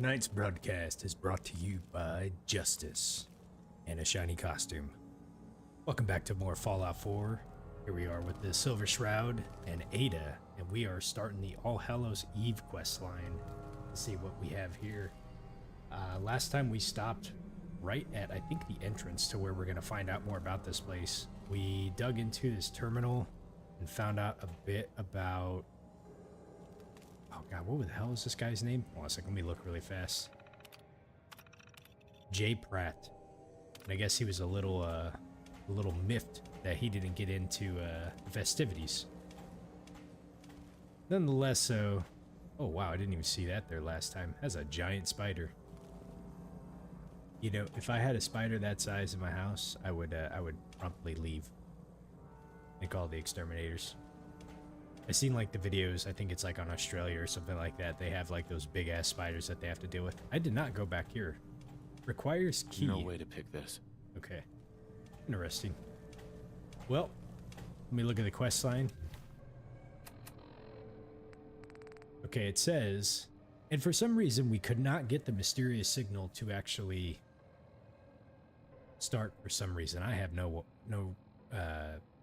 Tonight's broadcast is brought to you by Justice and a shiny costume. Welcome back to more Fallout 4. Here we are with the Silver Shroud and Ada, and we are starting the All Hallows Eve questline to see what we have here. Last time we stopped right at, I think, the entrance to where we're going to find out more about this place. We dug into this terminal and found out a bit about... Oh god, what the hell is this guy's name? Hold on a second, let me look really fast. Jay Pratt. And I guess he was a little miffed that he didn't get into the festivities. Nonetheless, so... Oh wow, I didn't even see that there last time. That's a giant spider. You know, if I had a spider that size in my house, I would promptly leave and call the exterminators. I've seen like the videos, I think it's like on Australia or something like that. They have like those big ass spiders that they have to deal with. I did not go back here. Requires key. No way to pick this. Okay. Interesting. Well, let me look at the quest line. Okay, it says, and for some reason we could not get the mysterious signal to actually start for some reason. I have no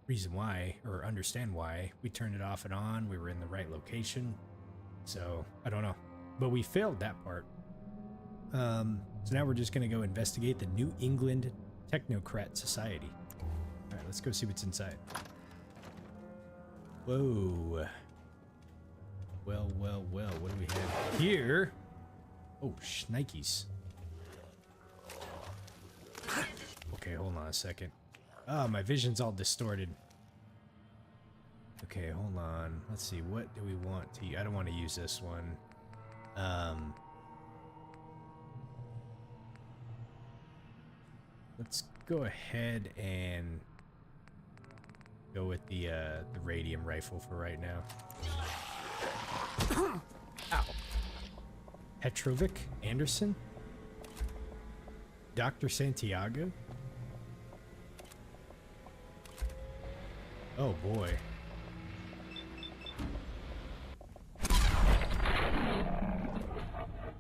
reason why or understand why. We turned it off and on. We were in the right location. So, I don't know. But we failed that part. So now we're just going to go investigate the New England Technocrat Society. Alright, let's go see what's inside. Whoa. Well, well, well. What do we have here? Oh, shnikes. Okay, hold on a second. Oh, my vision's all distorted. Okay, hold on. Let's see. What do we want to use? I don't want to use this one. Let's go ahead and go with the radium rifle for right now. Ow. Petrovic Anderson? Dr. Santiago? Oh boy.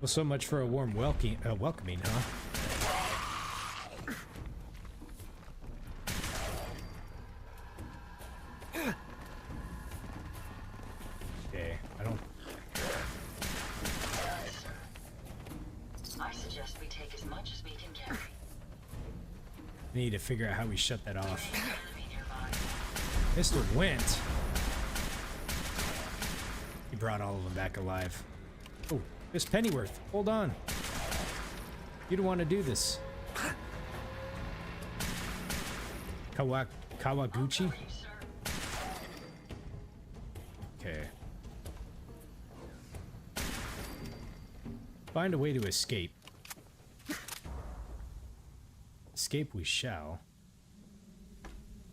Well, so much for a warm welcoming, huh? Okay, I don't... I suggest we take as much as we can carry. I need to figure out how we shut that off. Mr. Went. He brought all of them back alive. Oh, Miss Pennyworth, hold on. You don't want to do this. Kawaguchi? Okay. Find a way to escape. Escape we shall.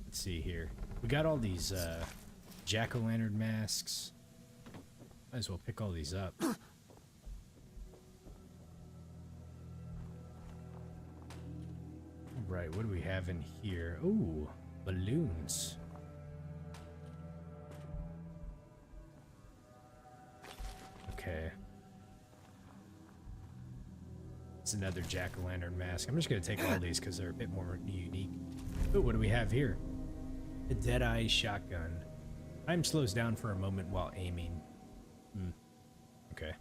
Let's see here. We got all these jack-o'-lantern masks. Might as well pick all these up. Right, what do we have in here? Ooh, balloons. Okay. It's another jack-o'-lantern mask. I'm just gonna take all these because they're a bit more unique. Ooh, what do we have here? A Deadeye shotgun. Time slows down for a moment while aiming. Okay.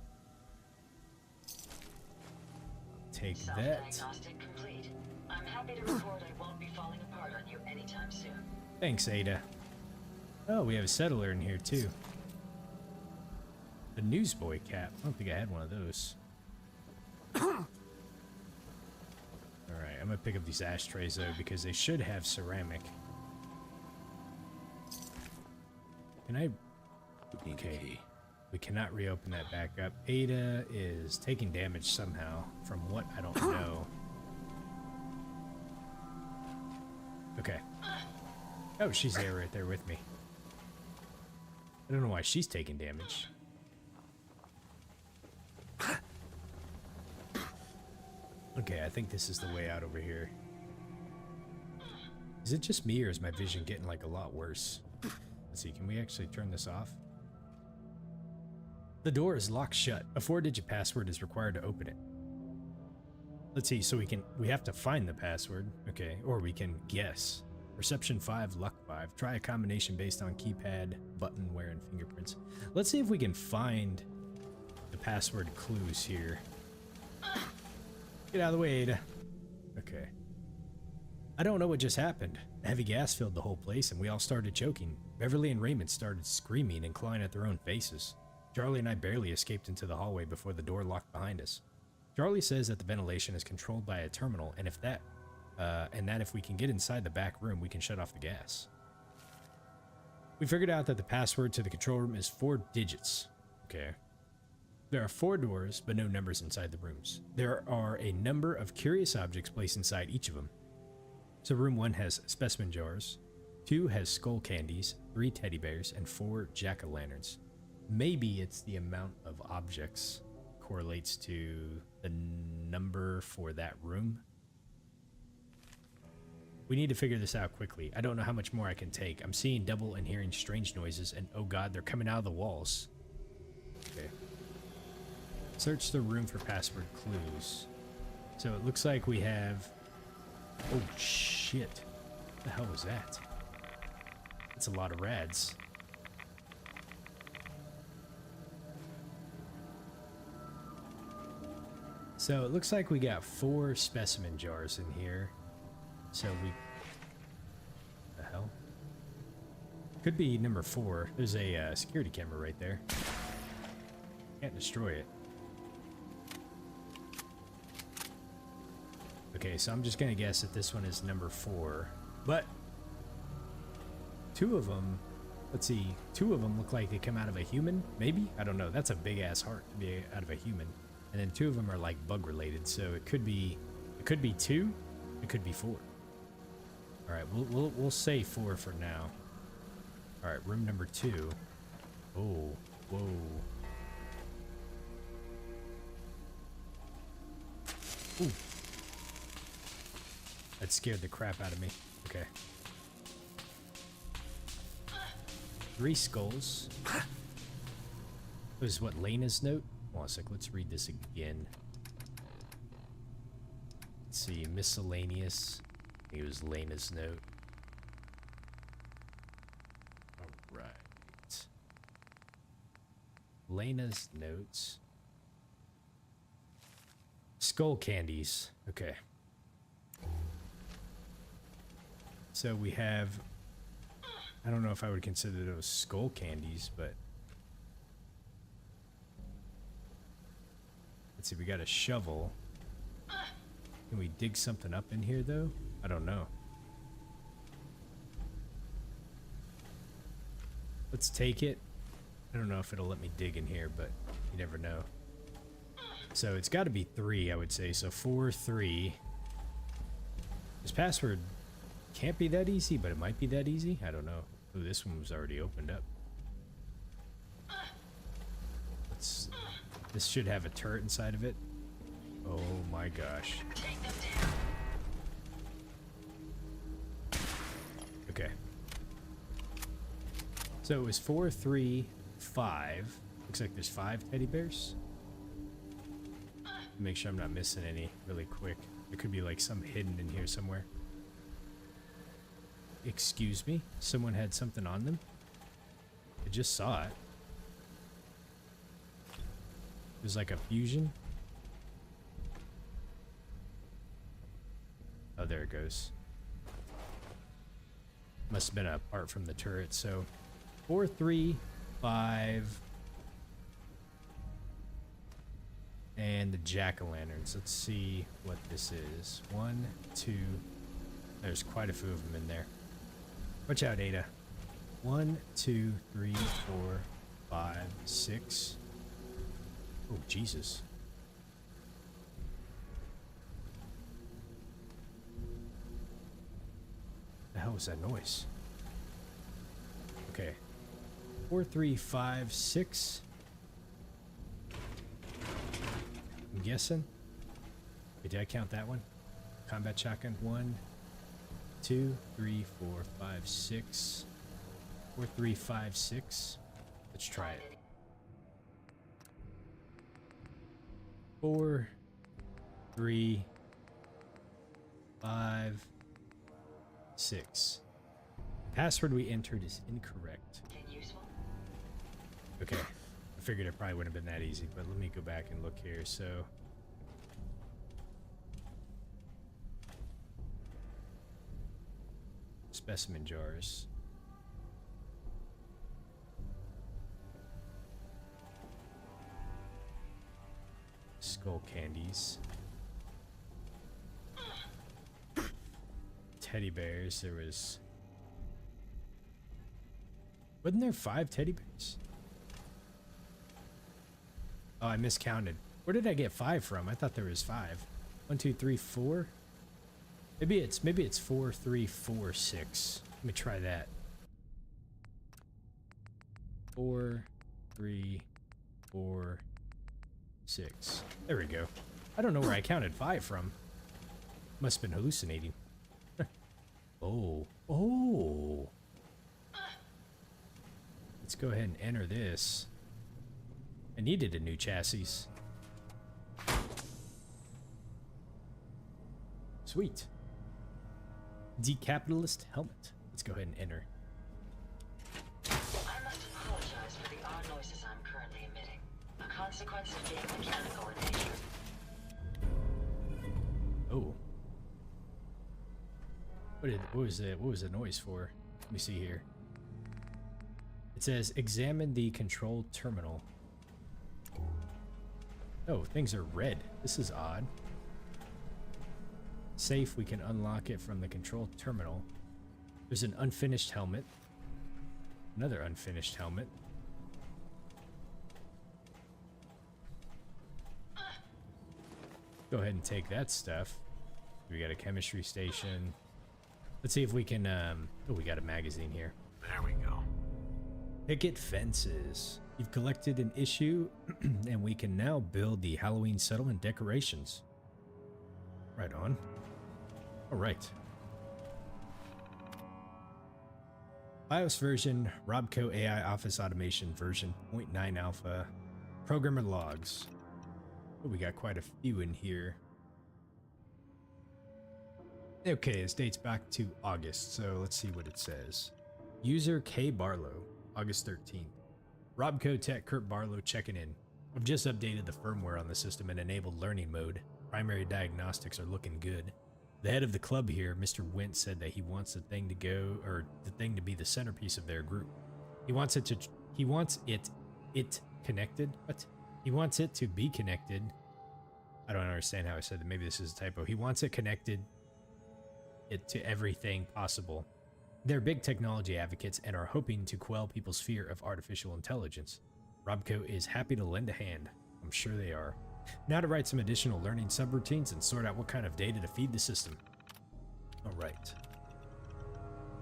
Take that. Self-diagnostic complete. I'm happy to report I won't be falling apart on you anytime soon. Thanks, Ada. Oh, we have a settler in here too. A newsboy cap. I don't think I had one of those. Alright, I'm gonna pick up these ashtrays though because they should have ceramic. Can I... Okay. We cannot reopen that back up. Ada is taking damage somehow from what I don't know. Okay. Oh, she's there right there with me. I don't know why she's taking damage. Okay, I think this is the way out over here. Is it just me or is my vision getting like a lot worse? Let's see, can we actually turn this off? The door is locked shut. A 4-digit password is required to open it. Let's see, so we have to find the password. Okay, or we can guess. Perception 5, luck 5. Try a combination based on keypad, button wear, and fingerprints. Let's see if we can find the password clues here. Get out of the way, Ada. Okay. I don't know what just happened. Heavy gas filled the whole place and we all started choking. Beverly and Raymond started screaming and clawing at their own faces. Charlie and I barely escaped into the hallway before the door locked behind us. Charlie says that the ventilation is controlled by a terminal, and that if we can get inside the back room, we can shut off the gas. We figured out that the password to the control room is 4 digits. Okay. There are 4 doors, but no numbers inside the rooms. There are a number of curious objects placed inside each of them. So room 1 has specimen jars, 2 has skull candies, 3 teddy bears, and 4 jack-o'-lanterns. Maybe it's the amount of objects correlates to the number for that room. We need to figure this out quickly. I don't know how much more I can take. I'm seeing double and hearing strange noises, and oh god, they're coming out of the walls. Okay. Search the room for password clues. So it looks like we have... Oh shit. What the hell was that? That's a lot of rads. So it looks like we got 4 specimen jars in here. So we... The hell? Could be number 4. There's a security camera right there. Can't destroy it. Okay, so I'm just gonna guess that this one is number 4. But 2 of them... Let's see. 2 of them look like they come out of a human? Maybe? I don't know. That's a big ass heart to be out of a human. And then 2 of them are like bug related, so it could be 2, it could be 4. All right, we'll say 4 for now. All right, room number 2. Oh, whoa. Ooh. That scared the crap out of me. Okay. 3 skulls. This is what, Lena's note? Hold on a sec, let's read this again. Let's see, miscellaneous. I think it was Lena's note. Alright. Lena's notes. Skull candies. Okay. So we have... I don't know if I would consider those skull candies, but... Let's see, we got a shovel. Can we dig something up in here, though? I don't know. Let's take it. I don't know if it'll let me dig in here, but you never know. So it's got to be 3, I would say. So 4, 3. This password can't be that easy, but it might be that easy. I don't know. Ooh, this one was already opened up. This should have a turret inside of it. Oh my gosh. Take them down. Okay. So it was 4, 3, 5. Looks like there's 5 teddy bears. Make sure I'm not missing any really quick. There could be like some hidden in here somewhere. Excuse me? Someone had something on them? I just saw it. There's like a fusion. Oh, there it goes. Must have been a part from the turret. So 4, 3, 5. And the jack-o'-lanterns. Let's see what this is. 1, 2. There's quite a few of them in there. Watch out, Ada. 1, 2, 3, 4, 5, 6. Oh, Jesus. The hell was that noise? Okay. 4, 3, 5, 6. I'm guessing. Wait, did I count that one? Combat shotgun. 1, 2, 3, 4, 5, 6. 4, 3, 5, 6. Let's try it. 4, 3, 5, 6. Password we entered is incorrect. Useful? Okay. I figured it probably wouldn't have been that easy, but let me go back and look here. So specimen jars. Skull candies. Teddy bears. There was... Wasn't there 5 teddy bears? Oh, I miscounted. Where did I get 5 from? I thought there was 5. 1, 2, 3, 4. Maybe it's 4, 3, 4, 6. Let me try that. 4, 3, 4, 6. There we go. I don't know where I counted 5 from. Must have been hallucinating. Oh. Oh. Let's go ahead and enter this. I needed a new chassis. Sweet. Decapitalist helmet. Let's go ahead and enter. I must apologize for the odd noises I'm currently emitting. A consequence of being mechanical in nature. Oh. What was the noise for? Let me see here. It says examine the control terminal. Oh, things are red. This is odd. Safe, we can unlock it from the control terminal. There's an unfinished helmet. Another unfinished helmet. Go ahead and take that stuff. We got a chemistry station. Let's see if we can, oh, we got a magazine here. There we go. Picket fences. You've collected an issue, and we can now build the Halloween settlement decorations. Right on. All right. BIOS version, Robco AI Office Automation version 0.9 alpha. Programmer logs. Oh, we got quite a few in here. Okay, this dates back to August, so let's see what it says. User K. Barlow, August 13th. Robco Tech Kurt Barlow checking in. I've just updated the firmware on the system and enabled learning mode. Primary diagnostics are looking good. The head of the club here, Mr. Wint, said that he wants the thing to go, or the thing to be the centerpiece of their group. He wants it connected, but he wants it to be connected. I don't understand how I said that. Maybe this is a typo. He wants it connected to everything possible. They're big technology advocates and are hoping to quell people's fear of artificial intelligence. Robco is happy to lend a hand. I'm sure they are. Now to write some additional learning subroutines and sort out what kind of data to feed the system. Alright.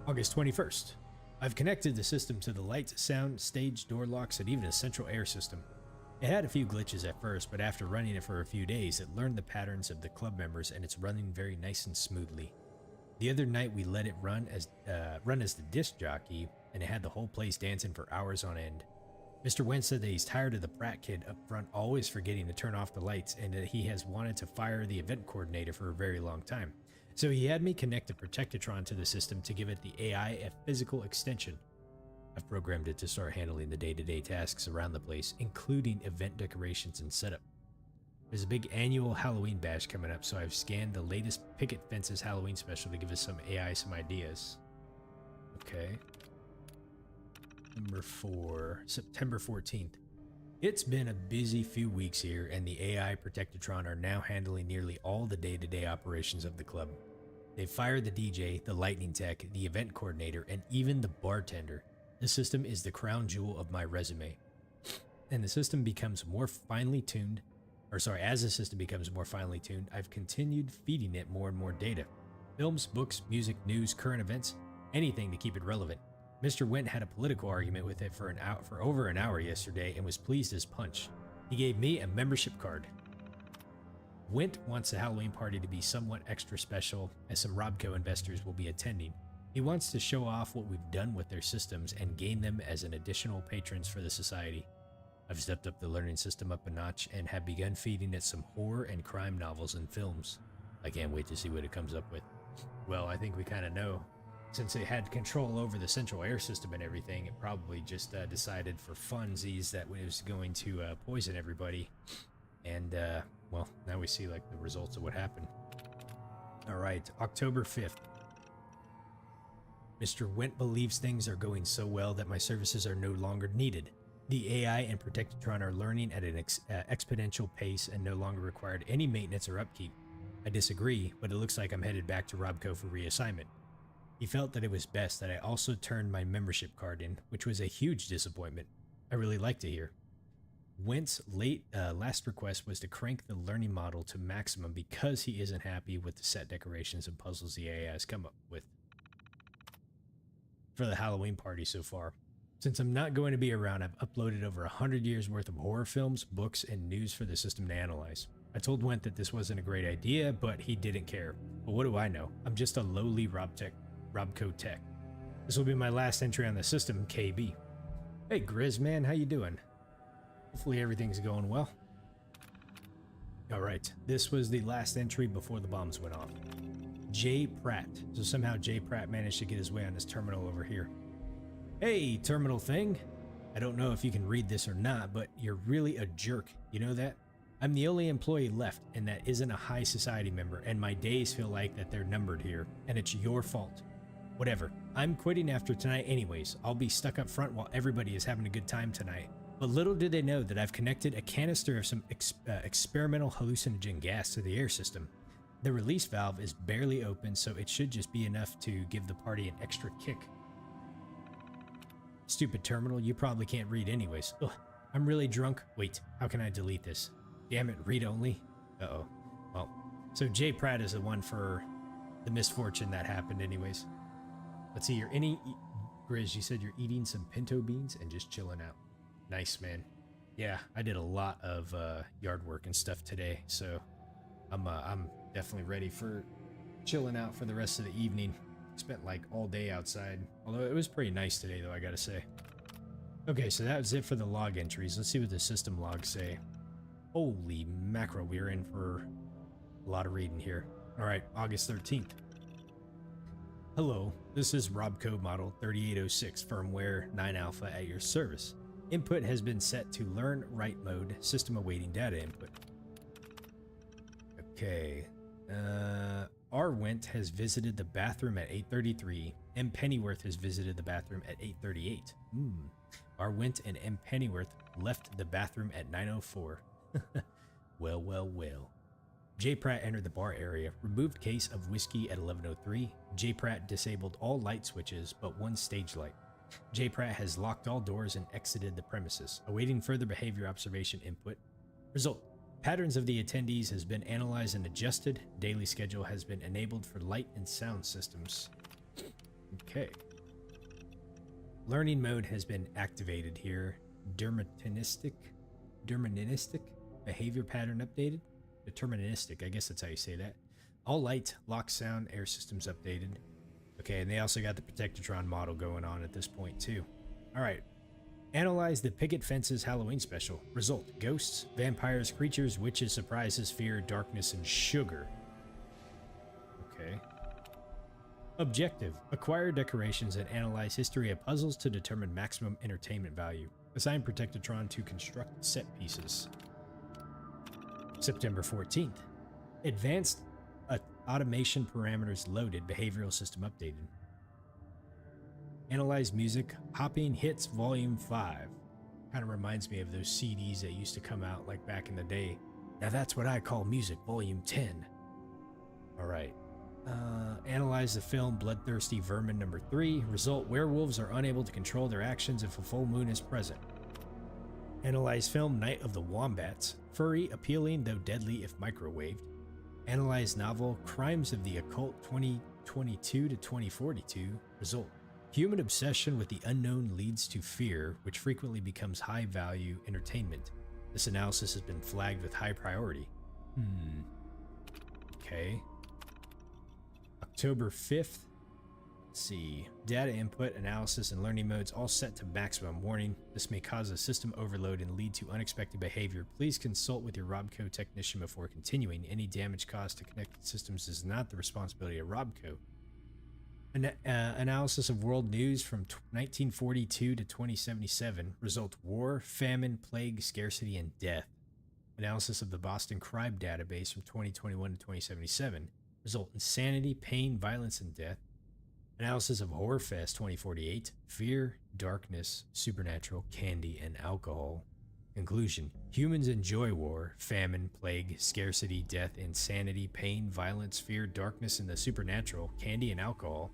August 21st. I've connected the system to the lights, sound, stage, door locks, and even a central air system. It had a few glitches at first, but after running it for a few days, it learned the patterns of the club members and it's running very nice and smoothly. The other night we let it run as the disc jockey, and it had the whole place dancing for hours on end. Mr. Wentz said that he's tired of the brat kid up front always forgetting to turn off the lights, and that he has wanted to fire the event coordinator for a very long time. So he had me connect the Protectatron to the system to give it the AI a physical extension. I've programmed it to start handling the day-to-day tasks around the place, including event decorations and setup. There's a big annual Halloween bash coming up, so I've scanned the latest Picket Fences Halloween special to give us some AI some ideas. Okay. Number 4, September 14th. It's been a busy few weeks here, and the AI Protectatron are now handling nearly all the day-to-day operations of the club. They've fired the DJ, the lightning tech, the event coordinator, and even the bartender. The system is the crown jewel of my resume. And the system becomes more finely tuned, as the system becomes more finely tuned, I've continued feeding it more and more data. Films, books, music, news, current events, anything to keep it relevant. Mr. Went had a political argument with it for over an hour yesterday and was pleased as punch. He gave me a membership card. Went wants the Halloween party to be somewhat extra special, as some Robco investors will be attending. He wants to show off what we've done with their systems and gain them as an additional patrons for the society. I've stepped up the learning system up a notch and have begun feeding it some horror and crime novels and films. I can't wait to see what it comes up with. Well, I think we kind of know. Since it had control over the central air system and everything, it probably just decided for funsies that it was going to poison everybody. And, well, now we see, like, the results of what happened. Alright, October 5th. Mr. Went believes things are going so well that my services are no longer needed. The AI and Protectron are learning at an exponential pace and no longer required any maintenance or upkeep. I disagree, but it looks like I'm headed back to Robco for reassignment. He felt that it was best that I also turned my membership card in, which was a huge disappointment. I really like to hear. Went's last request was to crank the learning model to maximum because he isn't happy with the set decorations and puzzles the AI has come up with for the Halloween party so far. Since I'm not going to be around, I've uploaded over 100 years worth of horror films, books, and news for the system to analyze. I told Went that this wasn't a great idea, but he didn't care. But what do I know? I'm just a lowly Robco tech. This will be my last entry on the system, KB. Hey Grizz man, how you doing? Hopefully everything's going well. Alright, this was the last entry before the bombs went off. J. Pratt. So somehow J. Pratt managed to get his way on this terminal over here. Hey, terminal thing. I don't know if you can read this or not, but you're really a jerk. You know that? I'm the only employee left, and that isn't a high society member, and my days feel like that they're numbered here, and it's your fault. Whatever. I'm quitting after tonight anyways. I'll be stuck up front while everybody is having a good time tonight. But little did they know that I've connected a canister of some experimental hallucinogen gas to the air system. The release valve is barely open, so it should just be enough to give the party an extra kick. Stupid terminal, you probably can't read anyways. Ugh, I'm really drunk. Wait, how can I delete this? Damn it, read only? Uh-oh. Well, so J. Pratt is the one for the misfortune that happened anyways. Let's see, Grizz, you said you're eating some pinto beans and just chilling out. Nice, man. Yeah, I did a lot of yard work and stuff today, so I'm definitely ready for chilling out for the rest of the evening. Spent like all day outside, although it was pretty nice today though, I gotta say. Okay, so that was it for the log entries. Let's see what the system logs say. Holy mackerel, we're in for a lot of reading here. Alright, August 13th. Hello, this is Robco Model 3806 Firmware 9 Alpha at your service. Input has been set to Learn Write mode, system awaiting data input. Okay, R. Went has visited the bathroom at 8:33. M. Pennyworth has visited the bathroom at 8:38. R. Went and M. Pennyworth left the bathroom at 9:04. Well, well, well. J. Pratt entered the bar area, removed case of whiskey at 11:03. J. Pratt disabled all light switches but one stage light. J. Pratt has locked all doors and exited the premises, awaiting further behavior observation input. Result. Patterns of the attendees has been analyzed and adjusted. Daily schedule has been enabled for light and sound systems. Okay. Learning mode has been activated here. Deterministic behavior pattern updated. Deterministic, I guess that's how you say that. All light, lock, sound, air systems updated. Okay, and they also got the Protectron model going on at this point too. All right. Analyze the Picket Fences Halloween special. Result: ghosts, vampires, creatures, witches, surprises, fear, darkness, and sugar. Okay. Objective: acquire decorations and analyze history of puzzles to determine maximum entertainment value. Assign Protectron to construct set pieces. September 14th. Advanced automation parameters loaded, behavioral system updated. Analyze music, Hopping Hits Volume 5. Kind of reminds me of those CDs that used to come out like back in the day. Now that's what I call music, Volume 10. Alright. Analyze the film Bloodthirsty Vermin number 3. Result: werewolves are unable to control their actions if a full moon is present. Analyze film Night of the Wombats. Furry, appealing, though deadly if microwaved. Analyze novel Crimes of the Occult 2022 to 2042. Result: human obsession with the unknown leads to fear, which frequently becomes high-value entertainment. This analysis has been flagged with high priority. Okay. October 5th. Let's see. Data input, analysis, and learning modes all set to maximum. Warning, this may cause a system overload and lead to unexpected behavior. Please consult with your Robco technician before continuing. Any damage caused to connected systems is not the responsibility of Robco. Analysis of world news from 1942 to 2077. Result: war, famine, plague, scarcity, and death. Analysis of the Boston crime database from 2021 to 2077. Result: insanity, pain, violence, and death. Analysis of Horrorfest 2048. Fear, darkness, supernatural, candy, and alcohol. Conclusion: humans enjoy war, famine, plague, scarcity, death, insanity, pain, violence, fear, darkness, and the supernatural, candy, and alcohol.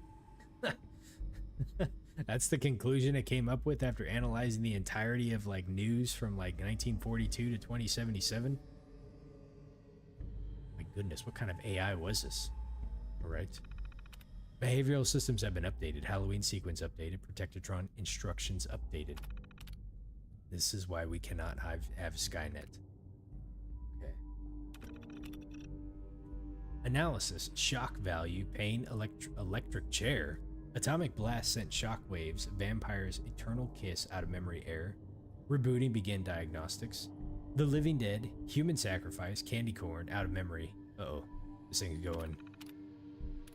That's the conclusion it came up with after analyzing the entirety of like news from like 1942 to 2077. My goodness, what kind of AI was this? All right. Behavioral systems have been updated. Halloween sequence updated. Protectotron instructions updated. This is why we cannot have Skynet. Okay. Analysis. Shock value. Pain. Electric chair. Atomic blast sent shock waves. Vampire's eternal kiss out of memory error. Rebooting. Begin diagnostics. The Living Dead. Human sacrifice. Candy corn out of memory. Uh-oh. This thing's going.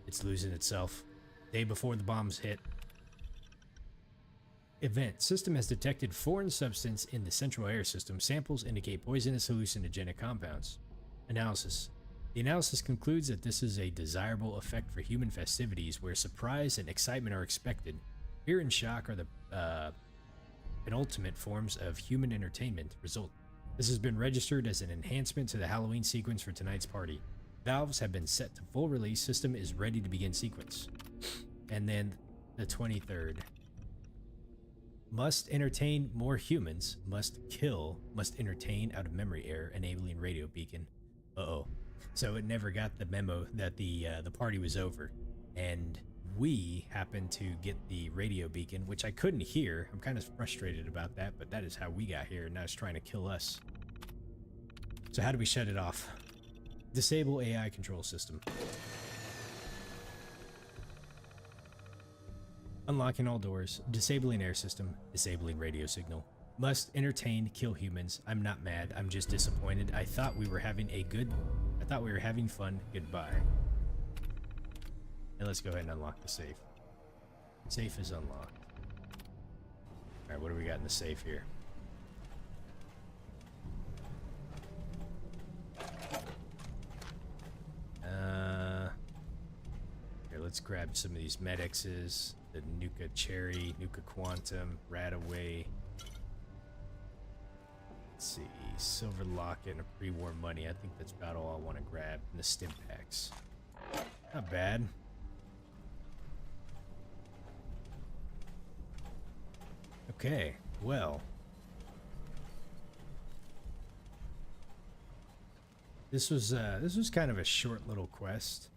It's losing itself. Day before the bombs hit. Event. System has detected foreign substance in the central air system. Samples indicate poisonous hallucinogenic compounds. Analysis. The analysis concludes that this is a desirable effect for human festivities where surprise and excitement are expected. Fear and shock are the penultimate forms of human entertainment. Result. This has been registered as an enhancement to the Halloween sequence for tonight's party. Valves have been set to full release. System is ready to begin sequence. And then the 23rd. Must entertain more humans. Must kill. Must entertain out of memory error. Enabling radio beacon. Uh-oh. So it never got the memo that the party was over. And we happened to get the radio beacon, which I couldn't hear. I'm kind of frustrated about that, but that is how we got here. And now it's trying to kill us. So how do we shut it off? Disable AI control system. Unlocking all doors. Disabling air system. Disabling radio signal. Must entertain, kill humans. I'm not mad. I'm just disappointed. I thought we were having fun. Goodbye. And let's go ahead and unlock the safe. Safe is unlocked. Alright, what do we got in the safe here? Here, let's grab some of these medixes. The Nuka Cherry, Nuka Quantum, Radaway. Let's see, Silver Locket and a pre-war money. I think that's about all I want to grab. And the stim packs. Not bad. Okay, well. This was kind of a short little quest.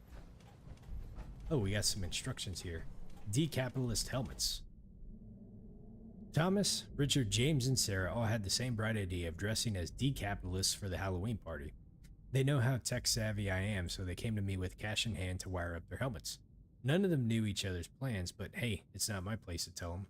Oh, we got some instructions here. Decapitalist helmets. Thomas, Richard, James, and Sarah all had the same bright idea of dressing as decapitalists for the Halloween party. They know how tech-savvy I am, so they came to me with cash in hand to wire up their helmets. None of them knew each other's plans, but hey, it's not my place to tell them.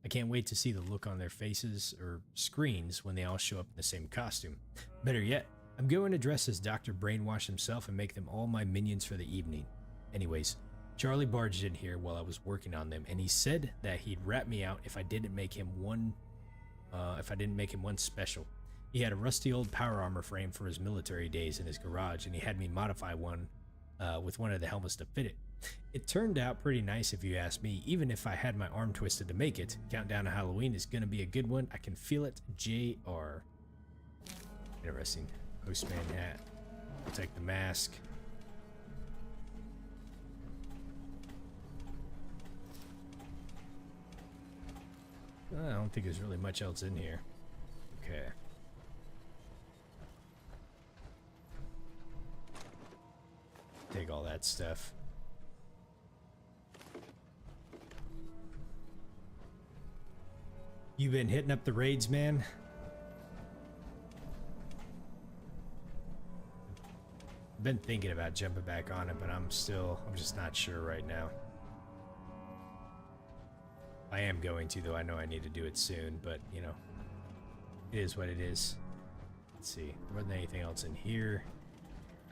I can't wait to see the look on their faces or screens when they all show up in the same costume. Better yet, I'm going to dress as Dr. Brainwash himself and make them all my minions for the evening. Anyways, Charlie barged in here while I was working on them, and he said that he'd rat me out if I didn't make him one special. He had a rusty old power armor frame for his military days in his garage, and he had me modify one with one of the helmets to fit it. It turned out pretty nice if you ask me, even if I had my arm twisted to make it. Countdown to Halloween is gonna be a good one. I can feel it. JR. Interesting. Postman hat. I'll take the mask. I don't think there's really much else in here. Okay. Take all that stuff. You been hitting up the raids, man? Been thinking about jumping back on it, but I'm just not sure right now. I am going to, though. I know I need to do it soon, but, you know, it is what it is. Let's see. There wasn't anything else in here.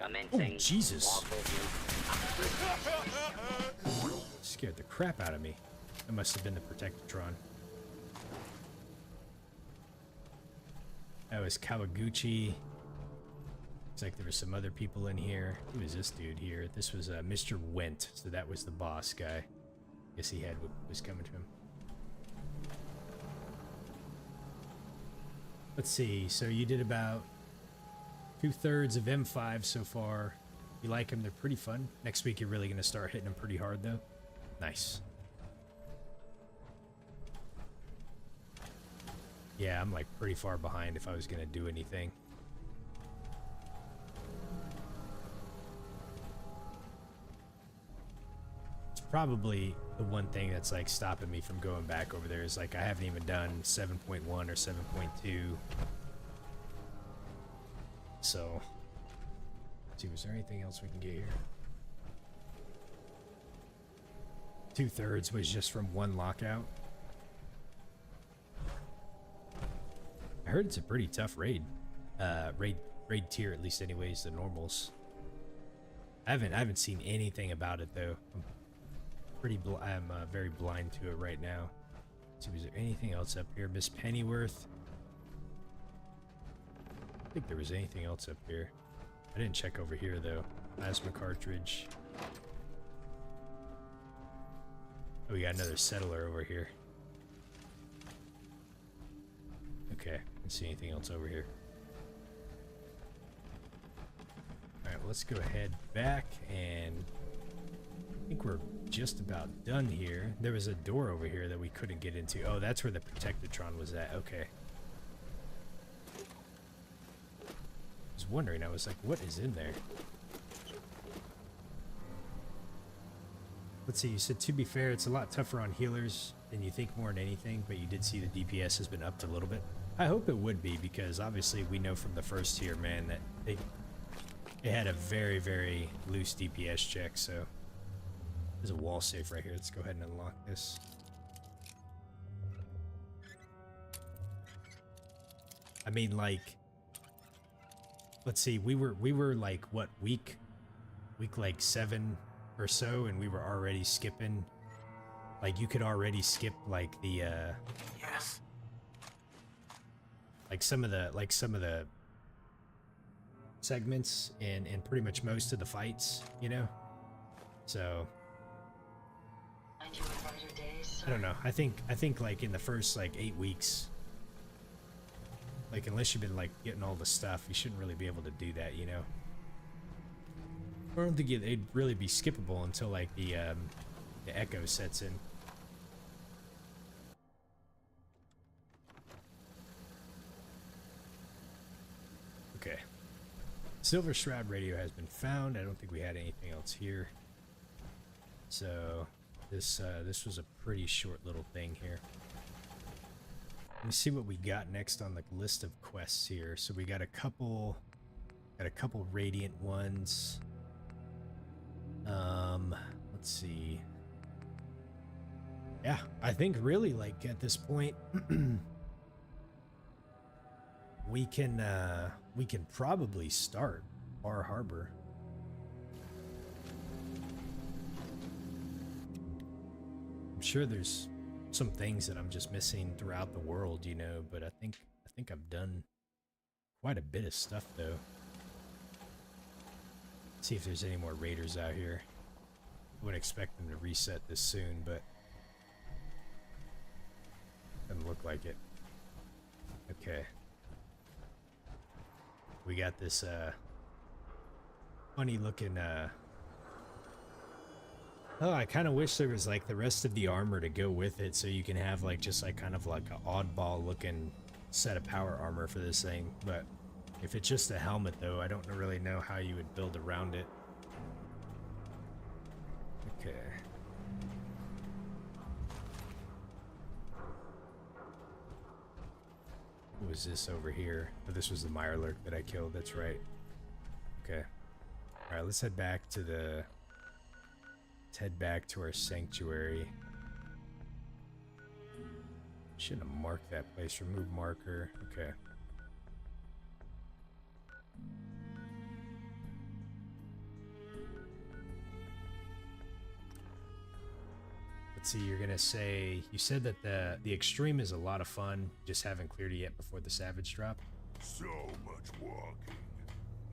Oh, Jesus. Scared the crap out of me. That must have been the Protectatron. That was Kawaguchi. Looks like there were some other people in here. Who is this dude here? This was Mr. Went, so that was the boss guy. Guess he had what was coming to him. Let's see. So you did about 2/3 of M5 so far. You like them? They're pretty fun. Next week you're really going to start hitting them pretty hard, though. Nice. Yeah, I'm like pretty far behind if I was going to do anything. It's probably the one thing that's like stopping me from going back over there is like I haven't even done 7.1 or 7.2. So, let's see, was there anything else we can get here? 2/3 was just from one lockout. I heard it's a pretty tough raid. Raid tier, at least anyways, the normals. I haven't seen anything about it though. I'm very blind to it right now. Let's see, was there anything else up here? Miss Pennyworth. I don't think there was anything else up here. I didn't check over here though. Plasma cartridge. Oh, we got another settler over here. Okay, let's see anything else over here. Alright, well, let's go ahead back, and I think we're just about done here. There was a door over here that we couldn't get into. Oh, that's where the Protectatron was at. Okay. I was wondering, I was like, what is in there? Let's see, you said to be fair, it's a lot tougher on healers than you think more than anything, but you did see the DPS has been upped a little bit. I hope it would be, because obviously we know from the first tier, man, that it had a very, very loose DPS check, so there's a wall safe right here. Let's go ahead and unlock this. I mean, like, let's see, we were like, what, week like 7 or so, and we were already skipping. Like, you could already skip like the Yes. like some of the segments and pretty much most of the fights, you know. So And you regret your days, I don't know. I think like in the first like 8 weeks, like unless you've been like getting all the stuff, you shouldn't really be able to do that, you know. I don't think it'd really be skippable until like the echo sets in. Okay. Silver Shroud radio has been found. I don't think we had anything else here. So this was a pretty short little thing here. Let me see what we got next on the list of quests here. So we got a couple radiant ones. Let's see. Yeah, I think really like at this point we can probably start Far Harbor. I'm sure there's some things that I'm just missing throughout the world, you know, but I think I've done quite a bit of stuff though. Let's see if there's any more raiders out here. I wouldn't expect them to reset this soon, but doesn't look like it. Okay. We got this funny looking oh, I kind of wish there was like the rest of the armor to go with it, so you can have like just like kind of like an oddball looking set of power armor for this thing. But if it's just a helmet though, I don't really know how you would build around it. Okay. What was this over here? Oh, this was the Mirelurk that I killed, that's right. Okay. Alright, let's head back to our sanctuary. Shouldn't have marked that place. Remove marker. Okay. Let's see, you're gonna say, you said that the extreme is a lot of fun, just haven't cleared it yet before the savage drop. So much walking.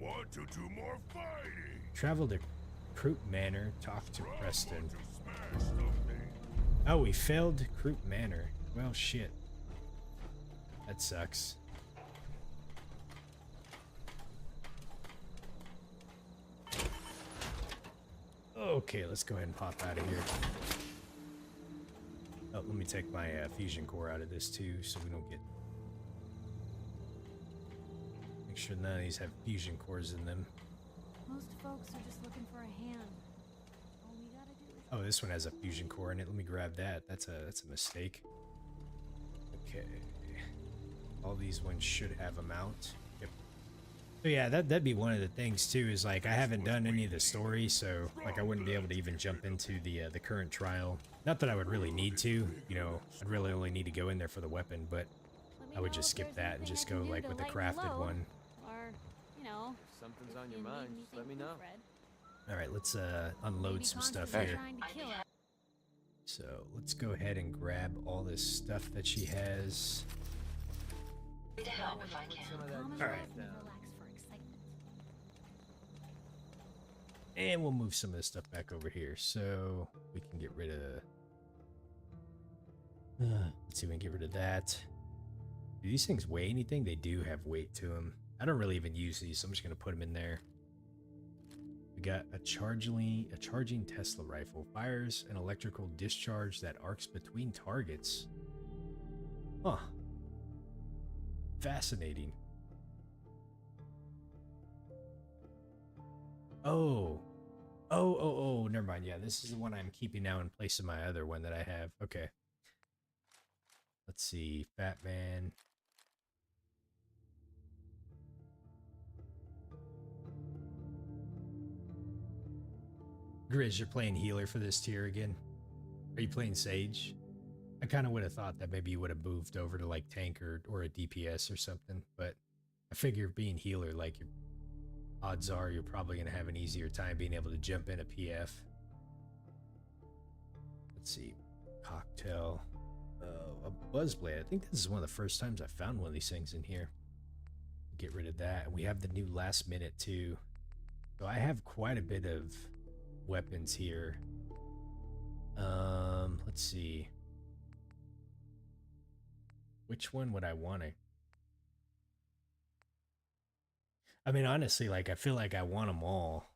Want to do more fighting? Travel to Croup Manor, talk to Preston. Want to smash something? Oh, we failed Croup Manor. Well, shit. That sucks. Okay, let's go ahead and pop out of here. Oh, let me take my fusion core out of this too, so we don't get... Make sure none of these have fusion cores in them. Most folks are just looking for a hand. All we gotta do is... Oh, this one has a fusion core in it. Let me grab that. That's a mistake. Okay. All these ones should have a mount. Yep. So yeah, that'd be one of the things too, is like I haven't done any of the story, so like I wouldn't be able to even jump into the current trial. Not that I would really need to, you know, I'd really only need to go in there for the weapon, but I would just skip that and just go like with the crafted one. Or, you know, Something's on your mind, just let me know. Alright, let's unload some stuff here. So let's go ahead and grab all this stuff that she has. To help if I can. Alright. And we'll move some of this stuff back over here so we can get rid of... let's see, we can get rid of that. Do these things weigh anything? They do have weight to them. I don't really even use these, so I'm just going to put them in there. We got a charging Tesla rifle. Fires an electrical discharge that arcs between targets. Huh. Fascinating. Oh, never mind. Yeah, this is the one I'm keeping now in place of my other one that I have. Okay. Let's see. Fat Man. Grizz, you're playing healer for this tier again? Are you playing Sage? I kind of would have thought that maybe you would have moved over to like tank or a DPS or something, but I figure being healer, like your odds are you're probably going to have an easier time being able to jump in a PF. Let's see. Cocktail. A Buzzblade. I think this is one of the first times I found one of these things in here. Get rid of that. And we have the new last minute too. So I have quite a bit of weapons here. Let's see. Which one would I want to... I mean, honestly, like, I feel like I want them all.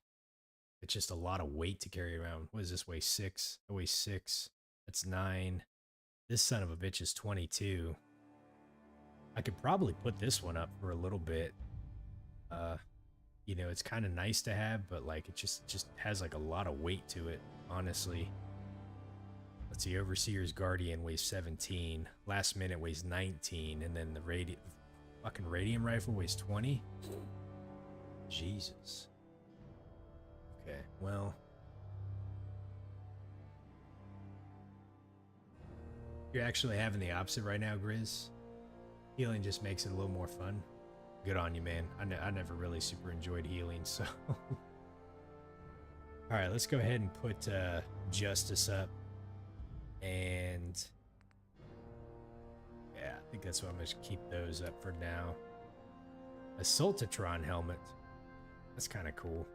It's just a lot of weight to carry around. What does this weigh? 6? That weighs 6. That's 9. This son of a bitch is 22. I could probably put this one up for a little bit. You know, it's kind of nice to have, but like it just has like a lot of weight to it, honestly. Let's see, Overseer's Guardian weighs 17. Last Minute weighs 19, and then the fucking radium rifle weighs 20. Jesus. Okay, well. You're actually having the opposite right now, Grizz. Healing just makes it a little more fun. Good on you, man. I never really super enjoyed healing, so... Alright, let's go ahead and put Justice up. And... yeah, I think that's what I'm going to keep those up for now. A Automatron helmet. That's kind of cool.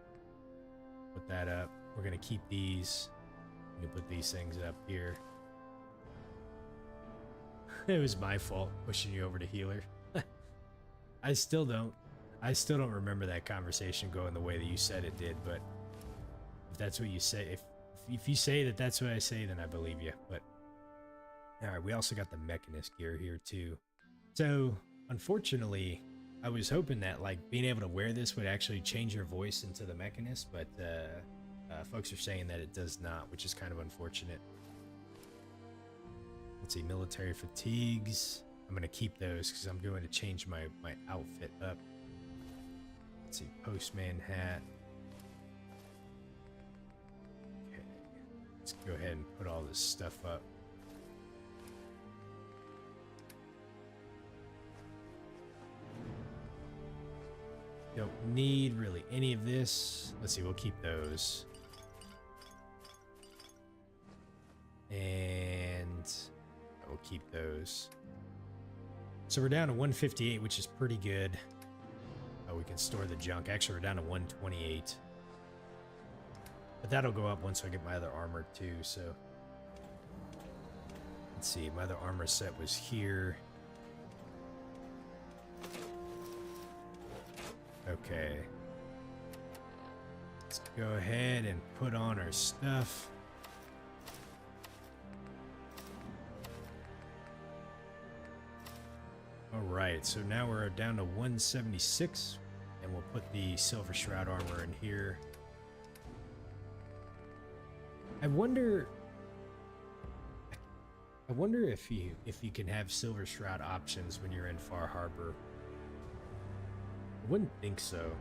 Put that up. We're going to keep these. I'm going to put these things up here. It was my fault pushing you over to healer. I still don't remember that conversation going the way that you said it did, but if that's what you say, if you say that that's what I say, then I believe you. But all right, we also got the Mechanist gear here too. So unfortunately, I was hoping that like being able to wear this would actually change your voice into the Mechanist, but folks are saying that it does not, which is kind of unfortunate. Let's see, military fatigues. I'm going to keep those because I'm going to change my outfit up. Let's see, postman hat. Okay, let's go ahead and put all this stuff up. Don't need really any of this. Let's see, we'll keep those. And we'll keep those. So we're down to 158, which is pretty good. Oh, we can store the junk. Actually, we're down to 128. But that'll go up once I get my other armor too, so. Let's see, my other armor set was here. Okay. Let's go ahead and put on our stuff. Alright, so now we're down to 176, and we'll put the Silver Shroud armor in here. I wonder if you can have Silver Shroud options when you're in Far Harbor. I wouldn't think so.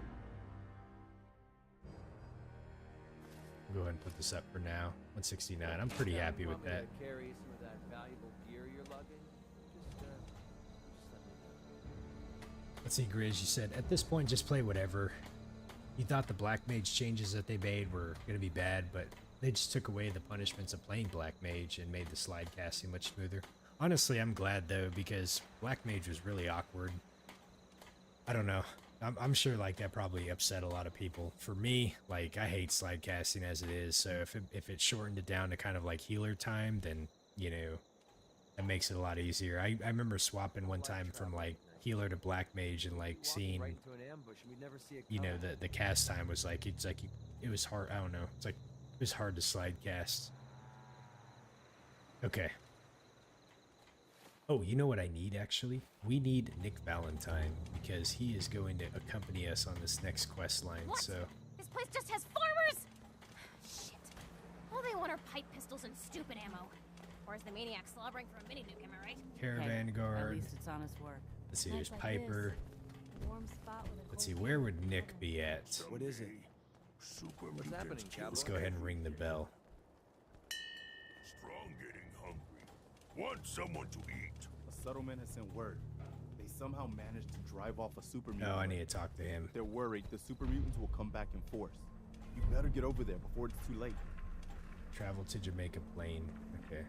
Go ahead and put this up for now. 169. I'm pretty happy with that. Carry some of that valuable gear you're lugging. Just let me know. Let's see, Grizz, you said, at this point, just play whatever. You thought the Black Mage changes that they made were going to be bad, but they just took away the punishments of playing Black Mage and made the slide casting much smoother. Honestly, I'm glad, though, because Black Mage was really awkward. I don't know. I'm sure, like, that probably upset a lot of people. For me, like, I hate slide casting as it is, so if it shortened it down to kind of like healer time, then, you know, that makes it a lot easier. I remember swapping one time from, like, healer to Black Mage and, like, seeing, you know, the cast time was, like, it's like, it was hard, I don't know, it's like, it was hard to slide cast. Okay. Oh, you know what I need, actually? We need Nick Valentine, because he is going to accompany us on this next quest line, What? so... This place just has farmers! Shit. All they want are pipe pistols and stupid ammo. Or is the maniac slobbering for a mini nuke, am I right? Caravan At guard. least it's honest work. Let's see, there's Nights like Piper. this, a warm spot with a Let's cold see, where beer. would Nick be at? What is it? Super What's happening, cowboy? Let's go ahead and ring the bell. Strong getting hungry. Want someone to eat. A settlement has sent word. They somehow managed to drive off a super mutant. No, I need to talk to him. They're worried the super mutants will come back in force. You better get over there before it's too late. Travel to Jamaica Plain. Okay.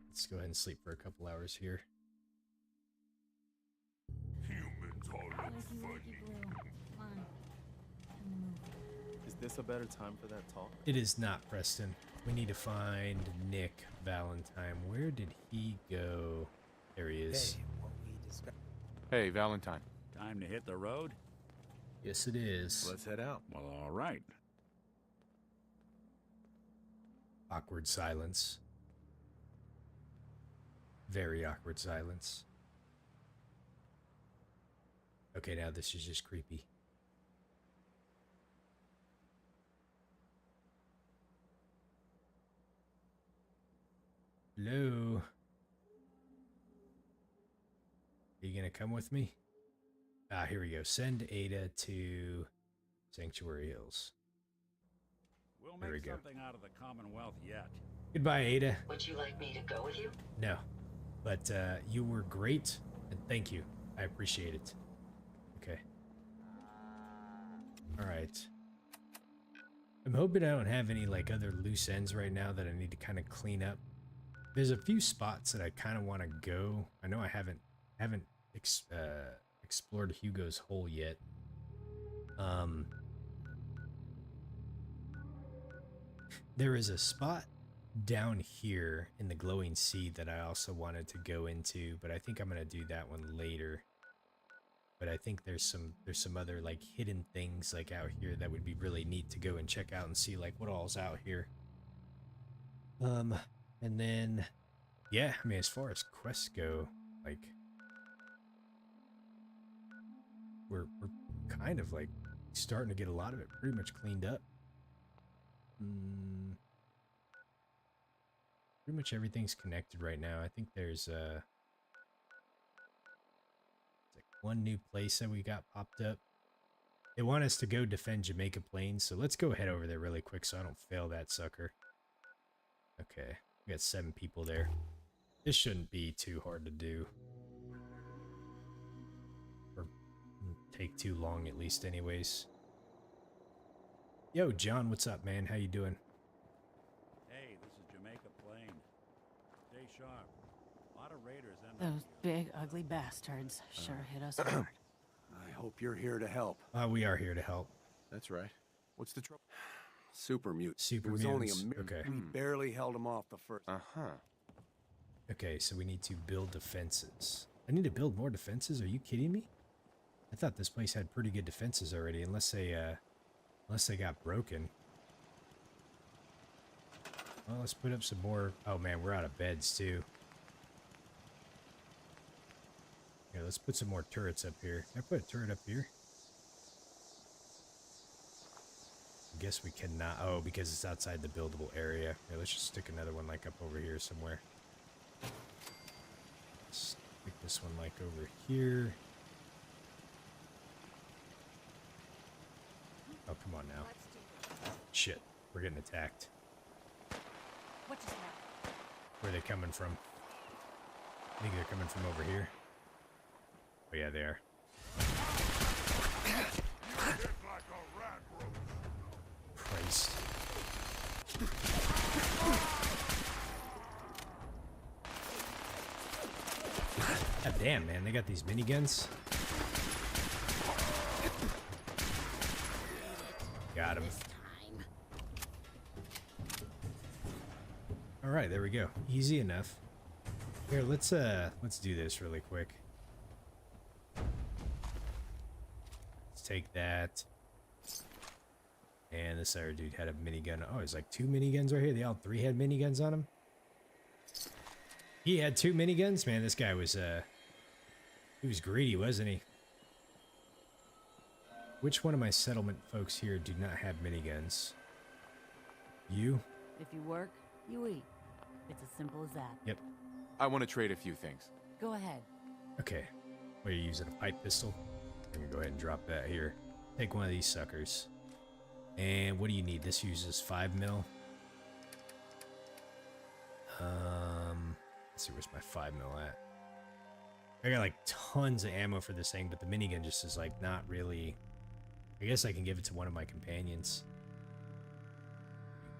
Let's go ahead and sleep for a couple hours here. Humans all look Wakey, funny. wakey, Blue. Come on. Time to move. Is this a better time for that talk? It is not, Preston. We need to find Nick Valentine. Where did he go? There he is. Hey, Valentine. Time to hit the road? Yes, it is. Let's head out. Well, all right. Awkward silence. Very awkward silence. Okay, now this is just creepy. Hello? Are you gonna come with me? Ah, here we go. Send Ada to Sanctuary Hills. We'll There we make go. something out of the Commonwealth yet. Goodbye, Ada. Would you like me to go with you? No, but you were great, and thank you. I appreciate it. Okay. All right. I'm hoping I don't have any like other loose ends right now that I need to kind of clean up. There's a few spots that I kind of want to go. I know I haven't explored Hugo's hole yet. There is a spot down here in the glowing sea that I also wanted to go into, but I think I'm gonna do that one later. But I think there's some other like hidden things like out here that would be really neat to go and check out and see like what all's out here. And then yeah, I mean as far as quests go, like we're kind of like starting to get a lot of it pretty much cleaned up. Pretty much everything's connected right now. I think there's like one new place that we got popped up. They want us to go defend Jamaica Plains, so let's go head over there really quick so I don't fail that sucker. Okay, we got 7 people there. This shouldn't be too hard to do. Or take too long, at least, anyways. Yo, John, what's up, man? How you doing? Hey, this is Jamaica Plain. Stay sharp. A lot of raiders end up Those here. big, ugly bastards sure hit us hard. I hope you're here to help. We are here to help. That's right. What's the trouble? Super mutant. Super It was mutants. only a Okay. We barely held them off the first. Uh-huh. Okay, so we need to build defenses. I need to build more defenses? Are you kidding me? I thought this place had pretty good defenses already, unless they got broken. Well, let's put up some more. Oh man, we're out of beds too. Here, let's put some more turrets up here. Can I put a turret up here? I guess we cannot. Oh, because it's outside the buildable area. Here, let's just stick another one like up over here somewhere. Stick this one like over here. Oh, come on now. Shit, we're getting attacked. What just happened? Where are they coming from? I think they're coming from over here. Oh yeah, they are. Hit like a rat roach. Christ. God damn, man, they got these miniguns. Got him. All right, there we go. Easy enough. Here, let's do this really quick. Let's take that. And this other dude had a minigun. Oh, there's like 2 miniguns right here. They all 3 had miniguns on him. He had 2 miniguns? Man, this guy was he was greedy, wasn't he? Which one of my settlement folks here do not have miniguns? You? If you work, you eat. It's as simple as that. Yep. I want to trade a few things. Go ahead. Okay. What are you using? A pipe pistol? I'm gonna go ahead and drop that here. Take one of these suckers. And what do you need? This uses 5 mil. Let's see, where's my 5 mil at? I got like tons of ammo for this thing, but the minigun just is like not really. I guess I can give it to one of my companions.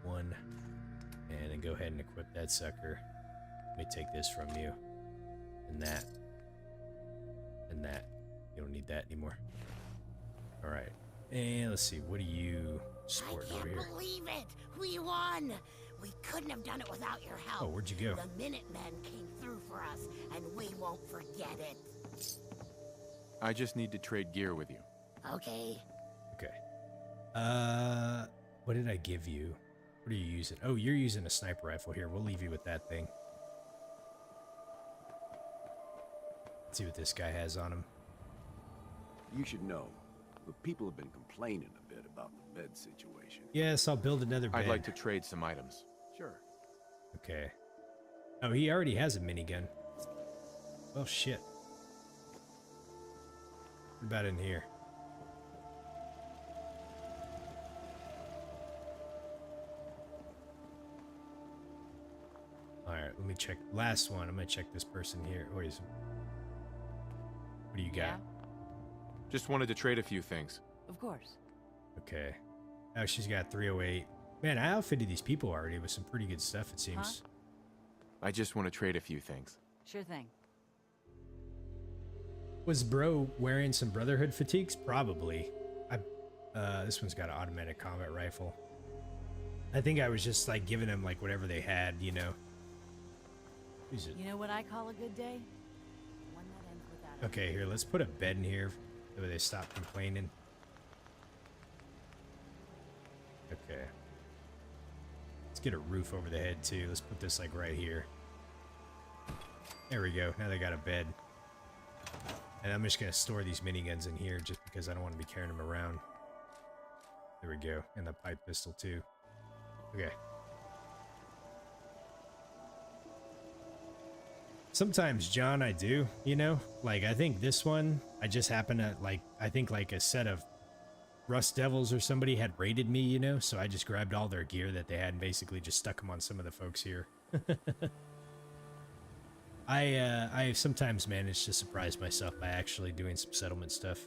One. And then go ahead and equip that sucker. Let me take this from you. And that. And that. You don't need that anymore. Alright. And let's see, what do you sport over here? I can't believe it! We won! We couldn't have done it without your help. Oh, where'd you go? The Minutemen came through for us, and we won't forget it. I just need to trade gear with you. Okay. Okay. What did I give you? What are you using? Oh, you're using a sniper rifle here. We'll leave you with that thing. Let's see what this guy has on him. You should know, but people have been complaining a bit about the bed situation. Yes, I'll build another bed. I'd like to trade some items. Sure. Okay. Oh, he already has a minigun. Well, shit. What about in here? Alright, let me check. Last one. I'm gonna check this person here. What do you got? Yeah, Just wanted to trade a few things. of course. Okay. Oh, she's got 308. Man, I outfitted these people already with some pretty good stuff, it seems. I just want to trade a few things. Sure thing. Was bro wearing some Brotherhood fatigues? Probably. This one's got an automatic combat rifle. I think I was just like giving him like whatever they had, you know. Who's it? You know what I call a good day? One that ends without a Okay, here, let's put a bed in here so they stop complaining. Okay. Let's get a roof over the head too. Let's put this like right here. There we go. Now they got a bed. And I'm just gonna store these miniguns in here just because I don't want to be carrying them around. There we go. And the pipe pistol too. Okay. Sometimes, John, I do, you know? Like, I think this one, I just happen to, like, I think, like, a set of Rust Devils or somebody had raided me, you know? So I just grabbed all their gear that they had and basically just stuck them on some of the folks here. I sometimes manage to surprise myself by actually doing some settlement stuff.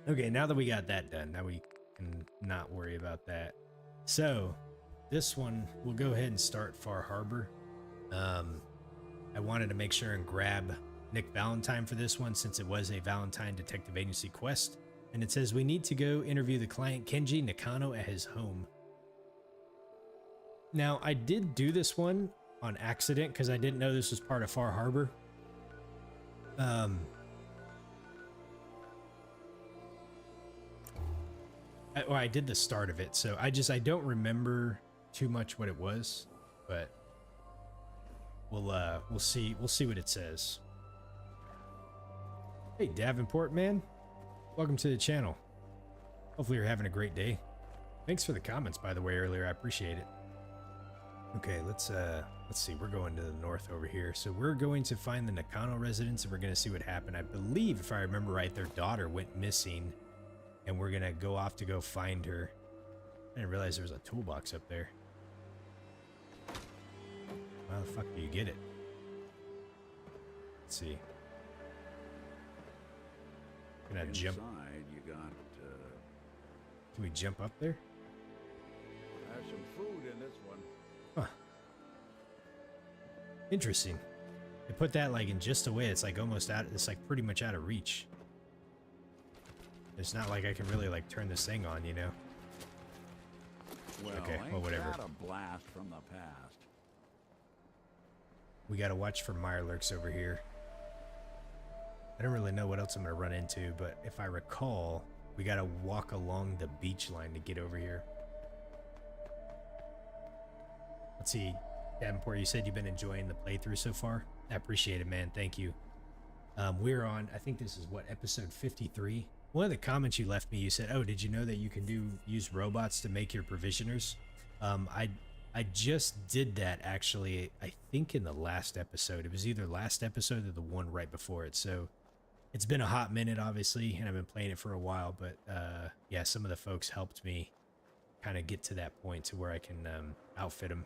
Okay, now that we got that done, now we can not worry about that. So, this one, we'll go ahead and start Far Harbor. I wanted to make sure and grab Nick Valentine for this one since it was a Valentine Detective Agency quest. And it says we need to go interview the client Kenji Nakano at his home. Now, I did do this one on accident because I didn't know this was part of Far Harbor. I did the start of it, so I don't remember too much what it was, but we'll see what it says. Hey Davenport man, welcome to the channel. Hopefully you're having a great day. Thanks for the comments, by the way, earlier. I appreciate it. Okay, let's see. We're going to the north over here, so we're going to find the Nakano residence, and we're going to see what happened. I believe, if I remember right, their daughter went missing. And we're gonna go off to go find her. I didn't realize there was a toolbox up there. How the fuck do you get it? Let's see. Can I jump? Inside, you got, Can we jump up there? have some food in this one. Huh. Interesting. They put that like in just a way. It's like almost out. It's like pretty much out of reach. It's not like I can really like turn this thing on, you know? Well, Okay, well, whatever. That a blast from the past. We gotta watch for Mirelurks over here. I don't really know what else I'm gonna run into, but if I recall, we gotta walk along the beach line to get over here. Let's see, Davenport, you said you've been enjoying the playthrough so far? I appreciate it, man. Thank you. We're on, I think this is what, episode 53? One of the comments you left me, you said, oh, did you know that you can use robots to make your provisioners? I just did that, actually, I think in the last episode. It was either last episode or the one right before it. So it's been a hot minute, obviously, and I've been playing it for a while. But yeah, some of the folks helped me kind of get to that point to where I can outfit them.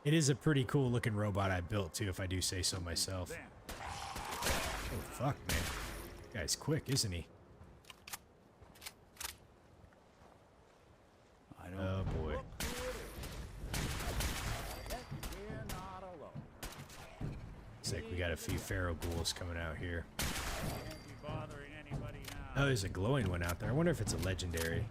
It is a pretty cool looking robot I built, too, if I do say so myself. Oh, fuck, man. This guy's quick, isn't he? Oh boy. Looks like we got a few feral ghouls coming out here. Oh, there's a glowing one out there. I wonder if it's a legendary.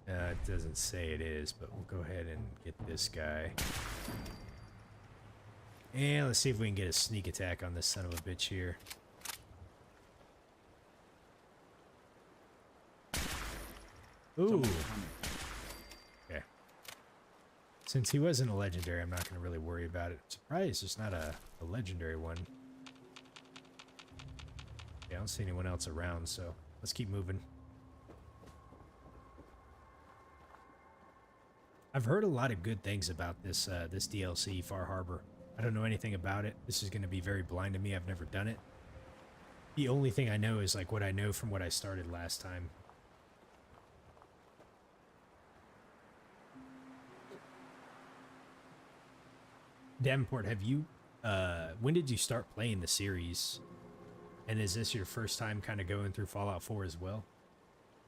It doesn't say it is, but we'll go ahead and get this guy. And let's see if we can get a sneak attack on this son of a bitch here. Ooh. Okay. Since he wasn't a legendary, I'm not going to really worry about it. I'm surprised it's not a legendary one. Yeah, I don't see anyone else around, so let's keep moving. I've heard a lot of good things about this this DLC, Far Harbor. I don't know anything about it. This is going to be very blind to me. I've never done it. The only thing I know is like what I know from what I started last time. Davenport, have you, when did you start playing the series? And is this your first time kind of going through Fallout 4 as well?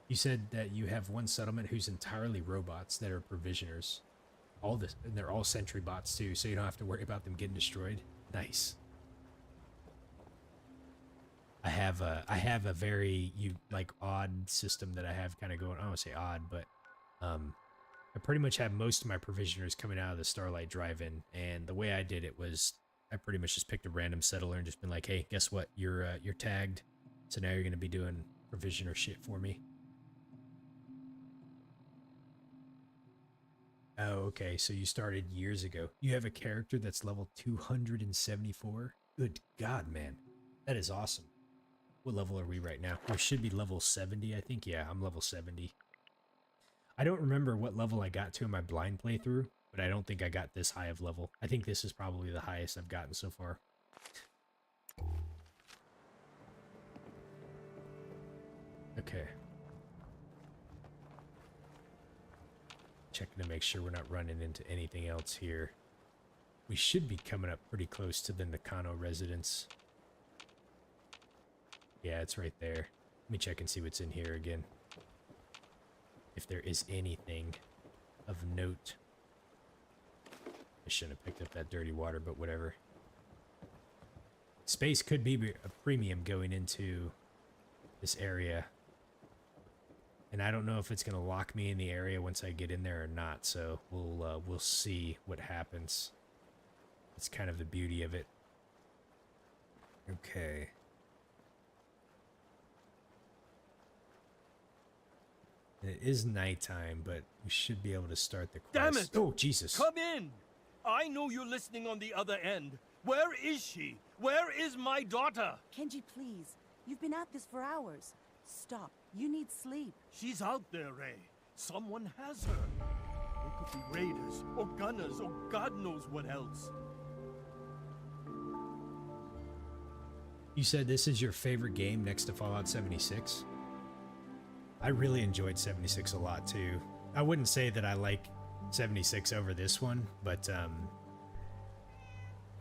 You said that you have one settlement who's entirely robots that are provisioners. And they're all sentry bots too, so you don't have to worry about them getting destroyed. Nice. I have a very odd system that I have kind of going. I don't want to say odd, but I pretty much have most of my provisioners coming out of the Starlight Drive-In, and the way I did it was I pretty much just picked a random settler and just been like, hey, guess what? You're tagged, so now you're gonna be doing provisioner shit for me. Oh, okay, so you started years ago. You have a character that's level 274? Good God, man. That is awesome. What level are we right now? We should be level 70, I think. Yeah, I'm level 70. I don't remember what level I got to in my blind playthrough, but I don't think I got this high of level. I think this is probably the highest I've gotten so far. Okay. Checking to make sure we're not running into anything else here. We should be coming up pretty close to the Nakano residence. Yeah, it's right there. Let me check and see what's in here again. If there is anything of note. I shouldn't have picked up that dirty water, but whatever. Space could be a premium going into this area. And I don't know if it's going to lock me in the area once I get in there or not, so we'll see what happens. That's kind of the beauty of it. Okay. It is nighttime, but we should be able to start the quest. Damn it! Oh, Jesus. Come in! I know you're listening on the other end. Where is she? Where is my daughter? Kenji, please. You've been at this for hours. Stop. You need sleep. She's out there, Ray. Someone has her. They could be raiders, or gunners, or God knows what else. You said this is your favorite game next to Fallout 76? I really enjoyed 76 a lot too. I wouldn't say that I like 76 over this one, but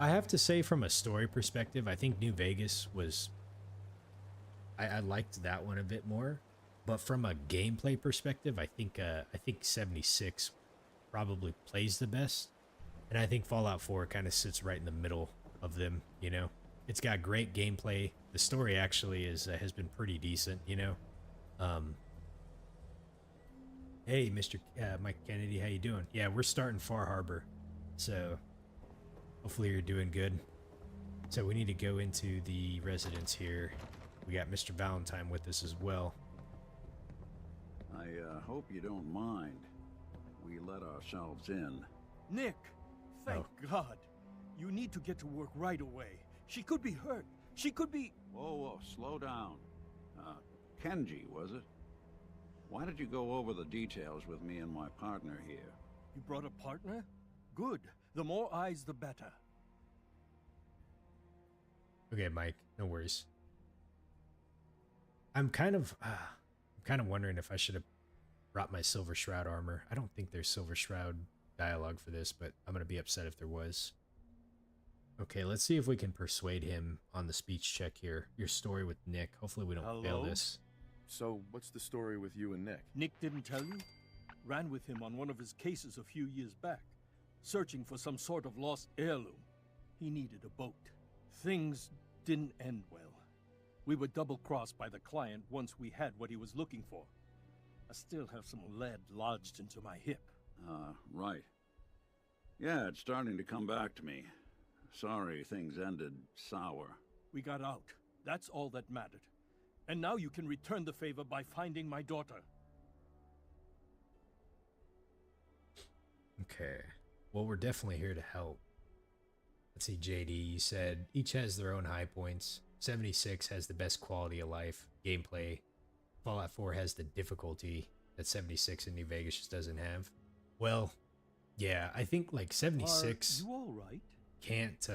I have to say from a story perspective, I think New Vegas was... I liked that one a bit more, but from a gameplay perspective, I think 76 probably plays the best, and I think Fallout 4 kind of sits right in the middle of them, you know? It's got great gameplay. The story actually has been pretty decent, you know? Hey, Mr. Mike Kennedy, how you doing? Yeah, we're starting Far Harbor, so hopefully you're doing good. So we need to go into the residence here. We got Mr. Valentine with us as well. I hope you don't mind. We let ourselves in. Nick, thank God. You need to get to work right away. She could be hurt. She could be... Whoa, slow down. Kenji, was it? Why did you go over the details with me and my partner here? You brought a partner? Good. The more eyes, the better. Okay, Mike, no worries. I'm kind of wondering if I should have brought my Silver Shroud armor. I don't think there's Silver Shroud dialogue for this, but I'm going to be upset if there was. Okay, let's see if we can persuade him on the speech check here. Your story with Nick. Hopefully we don't fail this. So, what's the story with you and Nick? Nick didn't tell you? Ran with him on one of his cases a few years back, searching for some sort of lost heirloom. He needed a boat. Things didn't end well. We were double-crossed by the client once we had what he was looking for. I still have some lead lodged into my hip. Right. Yeah, it's starting to come back to me. Sorry things ended sour. We got out. That's all that mattered. And now you can return the favor by finding my daughter. Okay. Well, we're definitely here to help. Let's see, JD, you said each has their own high points. 76 has the best quality of life, gameplay. Fallout 4 has the difficulty that 76 in New Vegas just doesn't have. Well, yeah, I think like 76... Are you all right? Can't,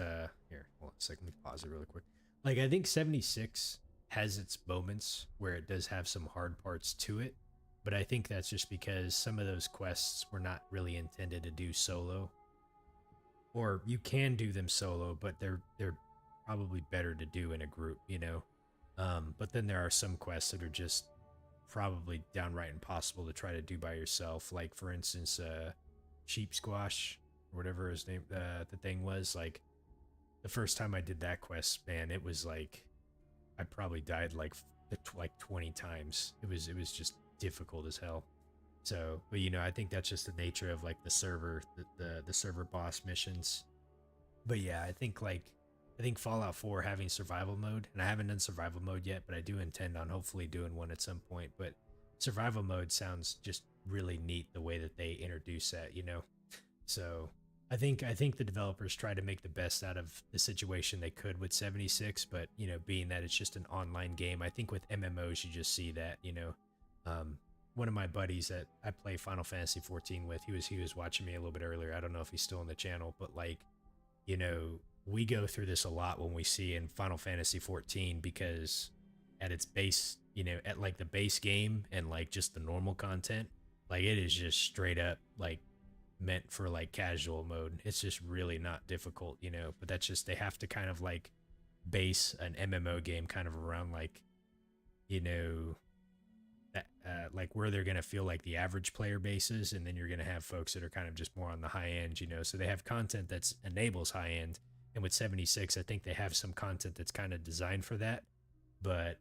here, hold on a second, let me pause it really quick. Like, I think 76 has its moments where it does have some hard parts to it, but I think that's just because some of those quests were not really intended to do solo. Or you can do them solo, but they're probably better to do in a group, you know? But then there are some quests that are just probably downright impossible to try to do by yourself. Like, for instance, Sheep Squash, or whatever his name, the thing was. Like, the first time I did that quest, man, it was like, I probably died like 20 times. It was just difficult as hell. So, but you know, I think that's just the nature of like the server boss missions. But yeah, I think Fallout 4 having survival mode, and I haven't done survival mode yet, but I do intend on hopefully doing one at some point. But survival mode sounds just really neat the way that they introduce that, you know? So I think the developers try to make the best out of the situation they could with 76, but you know, being that it's just an online game, I think with MMOs you just see that, you know. One of my buddies that I play Final Fantasy 14 with, he was watching me a little bit earlier. I don't know if he's still on the channel, but like, you know, we go through this a lot when we see in Final Fantasy 14, because at its base, you know, at like the base game and like just the normal content, like it is just straight up like meant for like casual mode. It's just really not difficult, you know, but that's just, they have to kind of like base an MMO game kind of around like you know, that, like where they're going to feel like the average player base is, and then you're going to have folks that are kind of just more on the high end, you know. So they have content that's enables high end, and with 76, I think they have some content that's kind of designed for that, but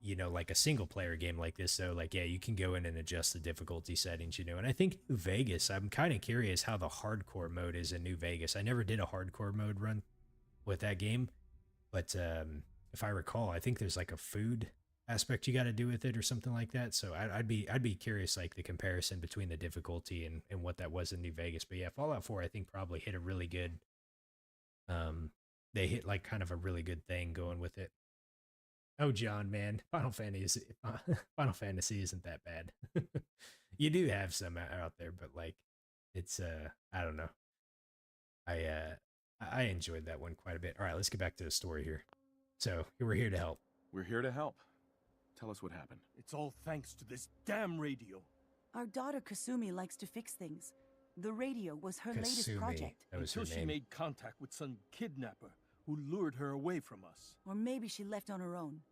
you know, like a single player game like this, though, like, yeah, you can go in and adjust the difficulty settings, you know. And I think New Vegas, I'm kind of curious how the hardcore mode is in New Vegas. I never did a hardcore mode run with that game, but if I recall, I think there's like a food aspect you got to do with it or something like that. So I'd be curious, like the comparison between the difficulty and what that was in New Vegas. But yeah, Fallout 4, I think probably hit a really good, they hit like kind of a really good thing going with it. Oh, John, man, Final Fantasy isn't that bad. You do have some out there, but like, it's I don't know. I enjoyed that one quite a bit. All right, let's get back to the story here. So we're here to help. We're here to help. Tell us what happened. It's all thanks to this damn radio. Our daughter Kasumi likes to fix things. The radio was her latest Kasumi, project. that was her Until she name. made contact with some kidnapper who lured her away from us. Or maybe she left on her own.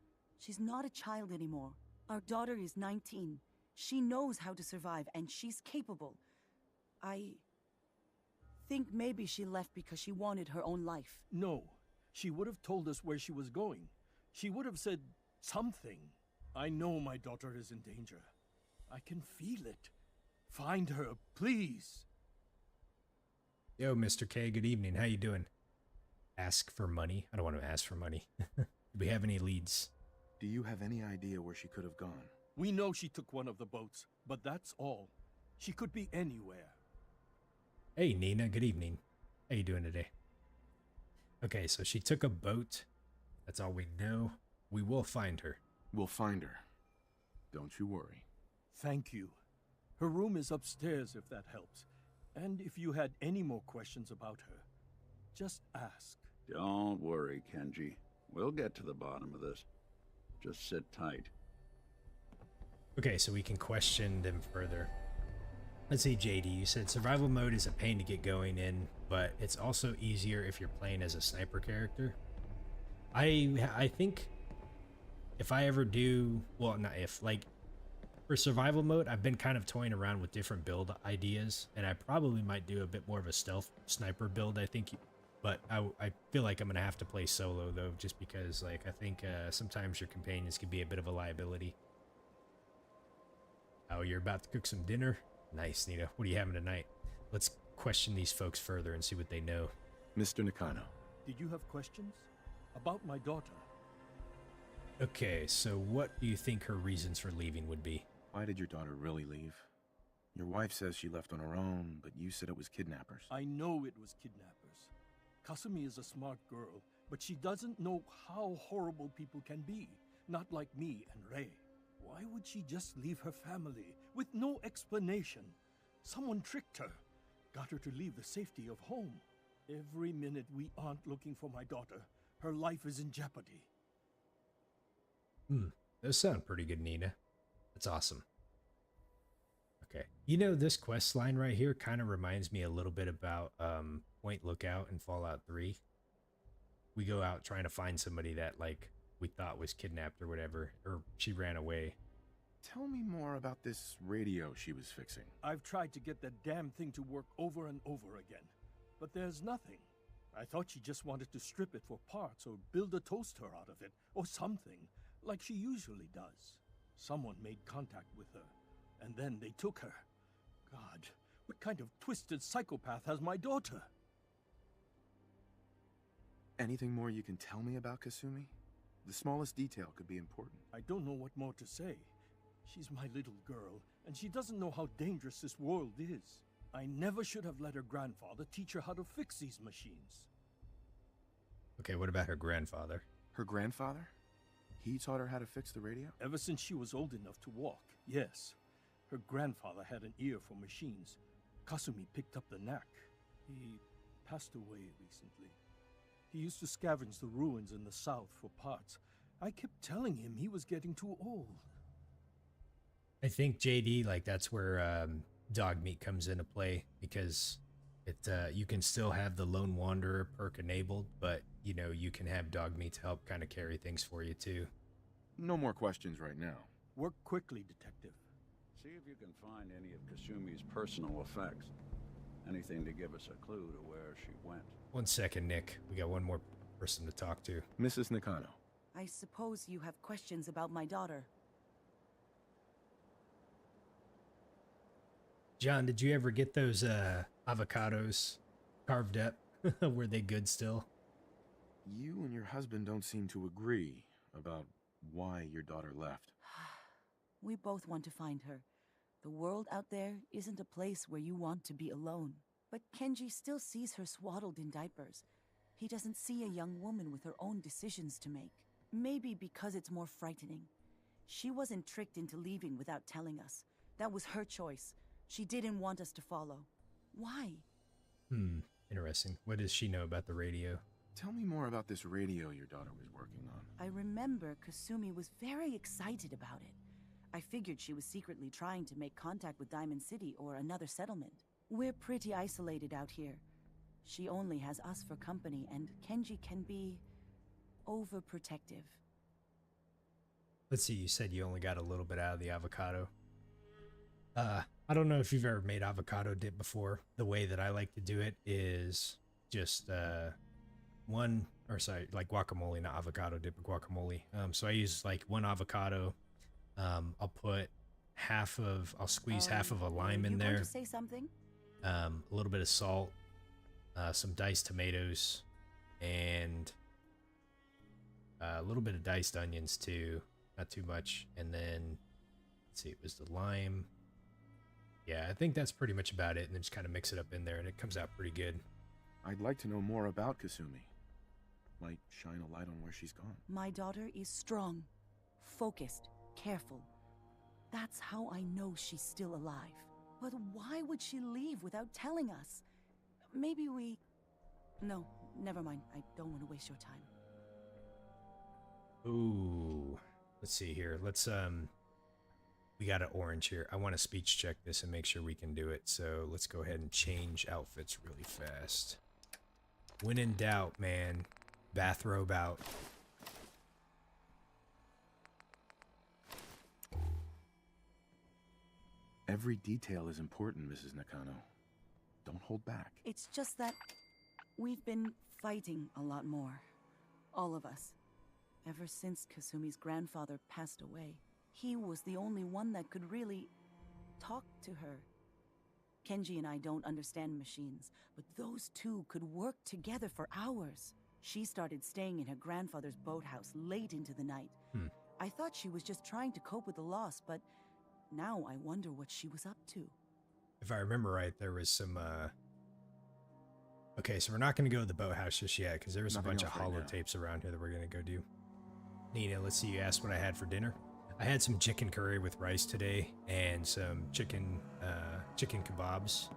She's not a child anymore. Our daughter is 19. She knows how to survive, and she's capable. I think maybe she left because she wanted her own life. No, she would have told us where she was going. She would have said something. I know my daughter is in danger. I can feel it. Find her, please. Yo, Mr. K, good evening. How you doing? Ask for money? I don't want to ask for money. Do we have any leads? Do you have any idea where she could have gone? We know she took one of the boats, but that's all. She could be anywhere. Hey, Nina, good evening. How you doing today? Okay, so she took a boat. That's all we know. We will find her. We'll find her. Don't you worry. Thank you. Her room is upstairs if that helps. And if you had any more questions about her, just ask. Don't worry, Kenji. We'll get to the bottom of this. Just sit tight. Okay, so we can question them further. Let's see, JD, you said survival mode is a pain to get going in, but it's also easier if you're playing as a sniper character. I think if I ever do, well, not if, like, for survival mode, I've been kind of toying around with different build ideas, and I probably might do a bit more of a stealth sniper build, I think, but I feel like I'm going to have to play solo, though, just because, like, I think sometimes your companions can be a bit of a liability. Oh, you're about to cook some dinner? Nice, Nina. What are you having tonight? Let's question these folks further and see what they know. Mr. Nakano. Did you have questions? About my daughter? Okay, so what do you think her reasons for leaving would be? Why did your daughter really leave? Your wife says she left on her own, but you said it was kidnappers. I know it was kidnappers. Kasumi is a smart girl, but she doesn't know how horrible people can be. Not like me and Rei. Why would she just leave her family with no explanation? Someone tricked her, got her to leave the safety of home. Every minute we aren't looking for my daughter, her life is in jeopardy. Those sound pretty good, Nina. That's awesome. Okay. You know, this quest line right here kind of reminds me a little bit about Point Lookout in Fallout 3. We go out trying to find somebody that, like, we thought was kidnapped or whatever, or she ran away. Tell me more about this radio she was fixing. I've tried to get that damn thing to work over and over again, but there's nothing. I thought she just wanted to strip it for parts or build a toaster out of it, or something, like she usually does. Someone made contact with her, and then they took her. God, what kind of twisted psychopath has my daughter? Anything more you can tell me about Kasumi? The smallest detail could be important. I don't know what more to say. She's my little girl, and she doesn't know how dangerous this world is. I never should have let her grandfather teach her how to fix these machines. Okay, what about her grandfather? Her grandfather? He taught her how to fix the radio? Ever since she was old enough to walk, yes. Her grandfather had an ear for machines. Kasumi picked up the knack. He passed away recently. He used to scavenge the ruins in the south for parts. I kept telling him he was getting too old. I think, JD, like, that's where dog meat comes into play, because You can still have the Lone Wanderer perk enabled, but you know, you can have dog meat to help kind of carry things for you too. No more questions right now. Work quickly, Detective. See if you can find any of Kasumi's personal effects. Anything to give us a clue to where she went. 1 second, Nick. We got one more person to talk to. Mrs. Nakano. I suppose you have questions about my daughter. John, did you ever get those avocados carved up? Were they good still? You and your husband don't seem to agree about why your daughter left. We both want to find her. The world out there isn't a place where you want to be alone. But Kenji still sees her swaddled in diapers. He doesn't see a young woman with her own decisions to make. Maybe because it's more frightening. She wasn't tricked into leaving without telling us. That was her choice. She didn't want us to follow. Why? Interesting. What does she know about the radio? Tell me more about this radio your daughter was working on. I remember Kasumi was very excited about it. I figured she was secretly trying to make contact with Diamond City or another settlement. We're pretty isolated out here. She only has us for company, and Kenji can be overprotective. Let's see, you said you only got a little bit out of the avocado. I don't know if you've ever made avocado dip before. The way that I like to do it is just like guacamole, not avocado dip, but guacamole. So I use like one avocado. I'll put I'll squeeze half of a lime in there. You want to say something? A little bit of salt, some diced tomatoes, and a little bit of diced onions too, not too much. And then, let's see, it was the lime. Yeah, I think that's pretty much about it. And then just kind of mix it up in there, and it comes out pretty good. I'd like to know more about Kasumi. Might shine a light on where she's gone. My daughter is strong, focused, careful. That's how I know she's still alive. But why would she leave without telling us? Maybe we... No, never mind. I don't want to waste your time. Ooh. Let's see here. Let's, we got an orange here. I want to speech check this and make sure we can do it. So let's go ahead and change outfits really fast. When in doubt, man. Bathrobe out. Every detail is important, Mrs. Nakano. Don't hold back. It's just that we've been fighting a lot more. All of us. Ever since Kasumi's grandfather passed away. He was the only one that could really talk to her. Kenji and I don't understand machines, but those two could work together for hours. She started staying in her grandfather's boathouse late into the night. I thought she was just trying to cope with the loss, but now I wonder what she was up to. If I remember right, there was some, Okay, so we're not going to go to the boathouse just yet, because there was a bunch of holotapes around here that we're going to go do. Nina, let's see, you asked what I had for dinner. I had some chicken curry with rice today, and some chicken kebabs.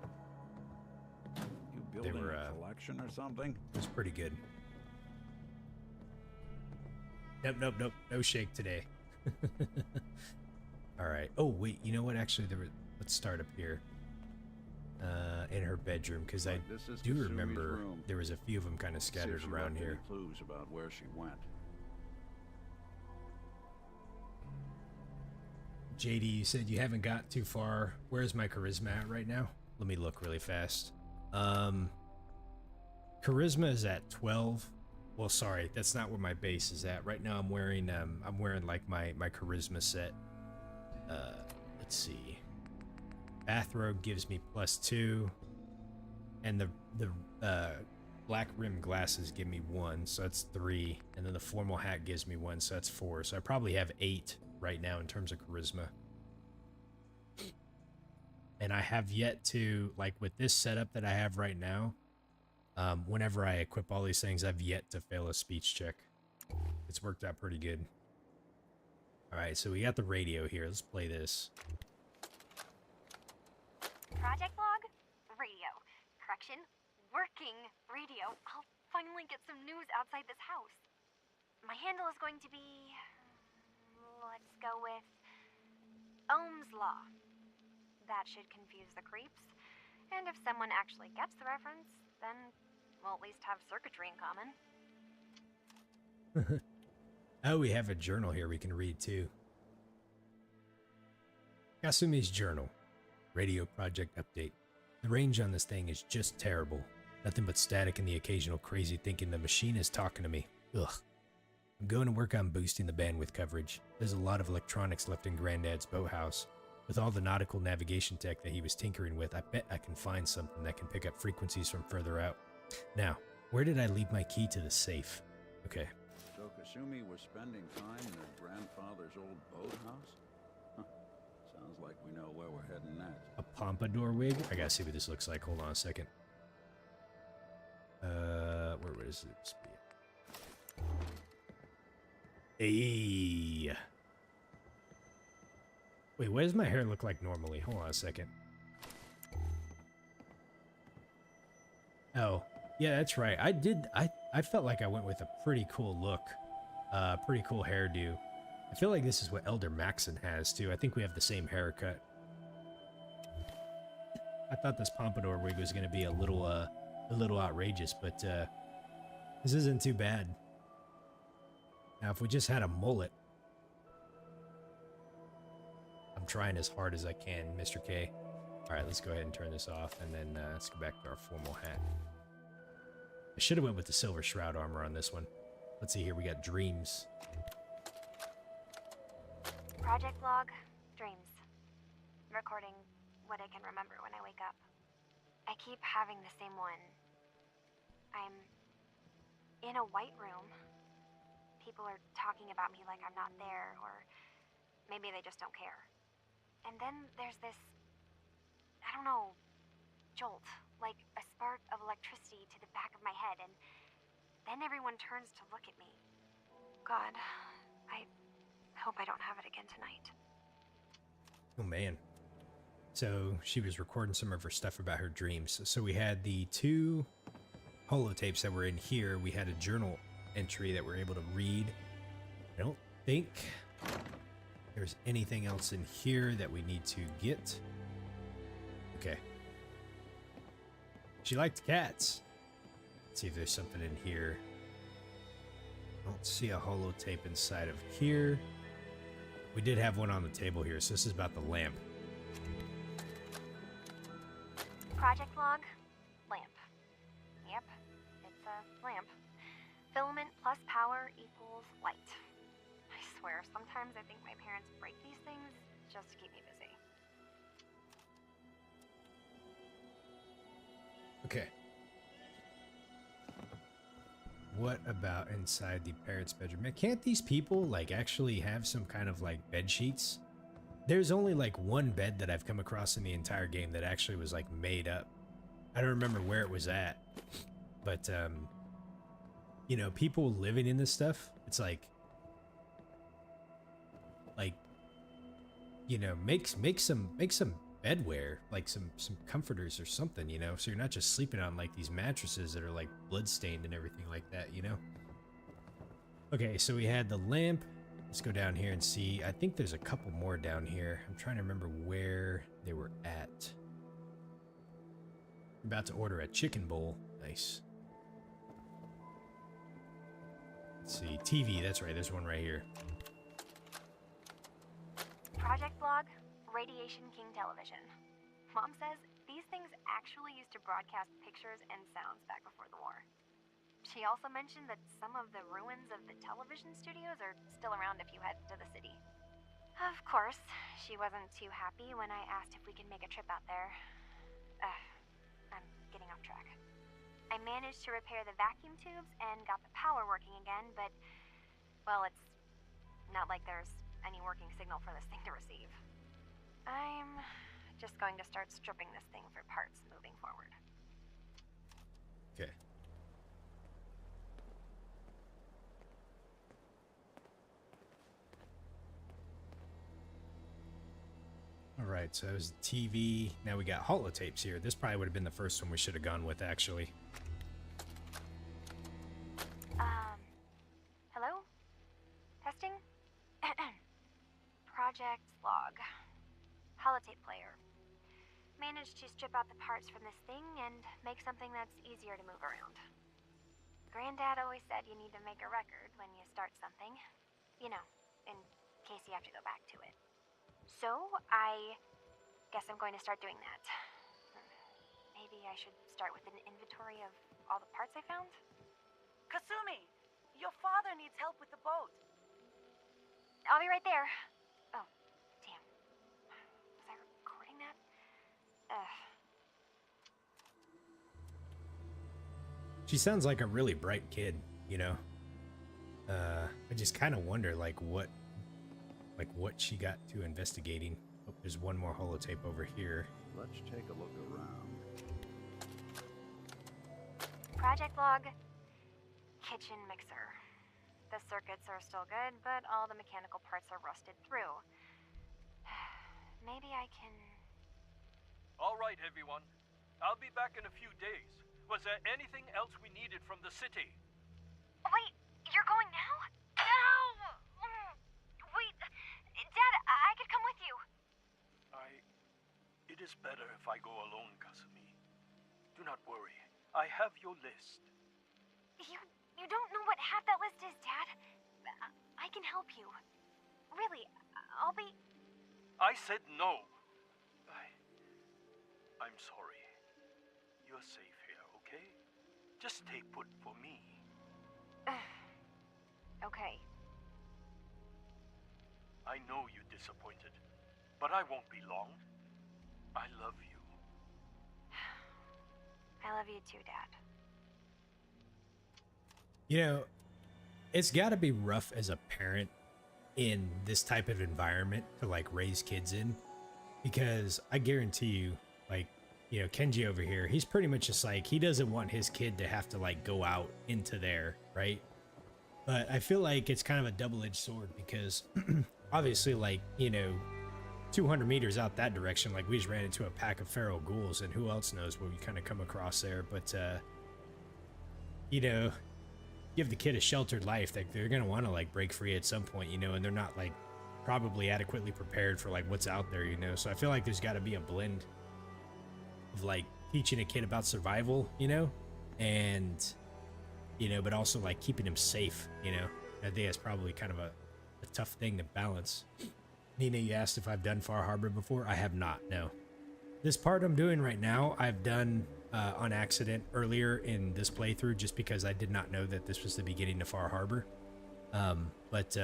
You building a collection or something? It was pretty good. Nope. No shake today. All right. Oh, wait. You know what? Actually, let's start up here. In her bedroom, because I do remember there was a few of them kind of scattered around here. Clues about where she went. JD, you said you haven't got too far. Where's my charisma at right now? Let me look really fast. Charisma is at 12. Well, sorry, that's not where my base is at. Right now I'm wearing like my charisma set. Let's see. Bathrobe gives me +2. And the black rim glasses give me 1, so that's 3. And then the formal hat gives me 1, so that's 4. So I probably have 8 right now in terms of charisma. And I have yet to, like with this setup that I have right now, whenever I equip all these things, I've yet to fail a speech check. It's worked out pretty good. Alright, so we got the radio here. Let's play this. Project log? Radio. Correction, working radio. I'll finally get some news outside this house. My handle is going to be... let's go with... Ohm's Law. That should confuse the creeps. And If someone actually gets the reference, then we'll at least have circuitry in common. Oh, we have a journal here we can read too. Kasumi's journal. Radio project update. The range on this thing is just terrible. Nothing but static and the occasional crazy thinking the machine is talking to me. Ugh. I'm going to work on boosting the bandwidth coverage. There's a lot of electronics left in Granddad's boathouse. With all the nautical navigation tech that he was tinkering with, I bet I can find something that can pick up frequencies from further out. Now, where did I leave my key to the safe? Okay. So Kasumi was spending time in her grandfather's old boathouse? Huh. Sounds like we know where we're heading next. A pompadour wig? I gotta see what this looks like. Hold on a second. Where is this? Hey. Wait, what does my hair look like normally? Hold on a second. Oh, yeah, that's right. I felt like I went with a pretty cool look. Pretty cool hairdo. I feel like this is what Elder Maxon has too. I think we have the same haircut. I thought this pompadour wig was going to be a little outrageous, but this isn't too bad. Now, if we just had a mullet. I'm trying as hard as I can, Mr. K. Alright, let's go ahead and turn this off, and then let's go back to our formal hat. I should have went with the silver shroud armor on this one. Let's see here, we got dreams. Project log, dreams. Recording what I can remember when I wake up. I keep having the same one. I'm in a white room. People are talking about me like I'm not there, or maybe they just don't care. And then there's this, I don't know, jolt, like a spark of electricity to the back of my head, and then everyone turns to look at me. God, I hope I don't have it again tonight. Oh man. So she was recording some of her stuff about her dreams. So we had the 2 holotapes that were in here. We had a journal entry that we're able to read. I don't think there's anything else in here that we need to get. Okay. She liked cats. Let's see if there's something in here. I don't see a holotape inside of here. We did have one on the table here, so this is about the lamp. Project log, lamp. Yep, it's a lamp. Filament plus power equals light. I swear, sometimes I think my parents break these things just to keep me busy. Okay. What about inside the parents' bedroom? Man, can't these people, like, actually have some kind of, like, bed sheets? There's only, like, one bed that I've come across in the entire game that actually was, like, made up. I don't remember where it was at. But, you know, people living in this stuff, it's like, you know, make some bedwear, like some comforters or something, you know, so you're not just sleeping on like these mattresses that are like bloodstained and everything like that, you know. Okay, so we had the lamp. Let's go down here and see. I think there's a couple more down here. I'm trying to remember where they were at. I'm about to order a chicken bowl. Nice. Let's see, TV, that's right, there's one right here. Project log, Radiation King television. Mom says these things actually used to broadcast pictures and sounds back before the war. She also mentioned that some of the ruins of the television studios are still around if you head to the city. Of course, she wasn't too happy when I asked if we could make a trip out there. I'm getting off track. I managed to repair the vacuum tubes and got the power working again, but, well, it's not like there's any working signal for this thing to receive. I'm just going to start stripping this thing for parts moving forward. Okay. All right, so there's the TV. Now we got holotapes here. This probably would have been the first one we should have gone with, actually. Hello? Testing? Project log. Holotape player. Managed managed to strip out the parts from this thing and make something that's easier to move around. Granddad always said you need to make a record when you start something. You know, in case you have to go back to it. So, I guess I'm going to start doing that. Maybe I should start with an inventory of all the parts I found? Kasumi, your father needs help with the boat. I'll be right there. Oh, damn. Was I recording that? She sounds like a really bright kid, you know. I just kind of wonder like what she got to investigating. Oh, there's one more holotape over here. Let's take a look around. Project log, kitchen mixer. The circuits are still good, but all the mechanical parts are rusted through. Maybe I can... All right, everyone. I'll be back in a few days. Was there anything else we needed from the city? Wait, you're going now? No! Wait, Dad, I could come with you. It is better if I go alone, Kasumi. Do not worry. I have your list. You don't know what half that list is, Dad. I can help you. Really, I'll be... I said no. I'm sorry. You're safe here, okay? Just stay put for me. Okay. I know you're disappointed, but I won't be long. I love you. I love you too, Dad. You know, it's got to be rough as a parent in this type of environment to like raise kids in, because I guarantee you, like, you know, Kenji over here, he's pretty much just like, he doesn't want his kid to have to like go out into there, right? But I feel like it's kind of a double-edged sword because obviously, like, you know, 200 meters out that direction, like we just ran into a pack of feral ghouls, and who else knows what we kind of come across there. But you know, give the kid a sheltered life, they're gonna want to like break free at some point, you know, and they're not like probably adequately prepared for like what's out there, you know. So I feel like there's got to be a blend of like teaching a kid about survival, you know, and you know, but also like keeping him safe, you know. I think that's probably kind of a tough thing to balance. Nina, you asked if I've done Far Harbor before. I have not, no. This part I'm doing right now, I've done on accident earlier in this playthrough, just because I did not know that this was the beginning of Far Harbor. But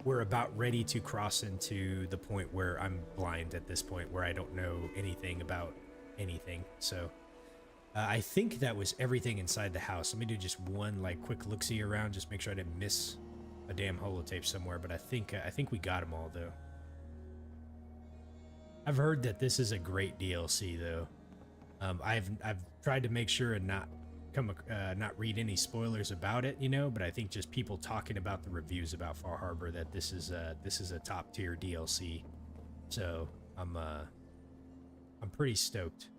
we're about ready to cross into the point where I'm blind at this point, where I don't know anything about anything. So I think that was everything inside the house. Let me do just one like quick look-see around, just make sure I didn't miss a damn holotape somewhere, but I think we got them all though. I've heard that this is a great DLC though. I've tried to make sure and not read any spoilers about it, you know, but I think just people talking about the reviews about Far Harbor that this is a top tier DLC. So I'm pretty stoked,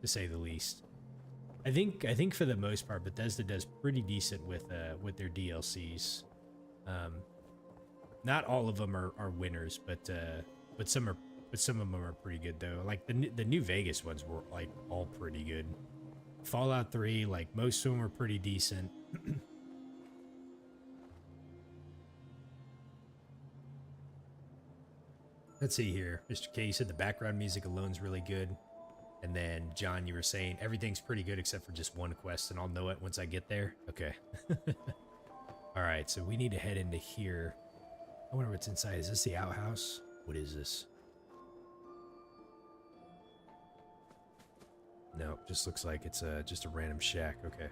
to say the least. I think for the most part Bethesda does pretty decent with their DLCs. Not all of them are winners, but some of them are pretty good though. Like the New Vegas ones were like all pretty good. Fallout 3, like most of them are pretty decent. Let's see here, Mr. K, you said the background music alone's really good. And then John, you were saying everything's pretty good except for just one quest, and I'll know it once I get there. Okay. All right, so we need to head into here. I wonder what's inside. Is this the outhouse? What is this? No, just looks like it's just a random shack. Okay.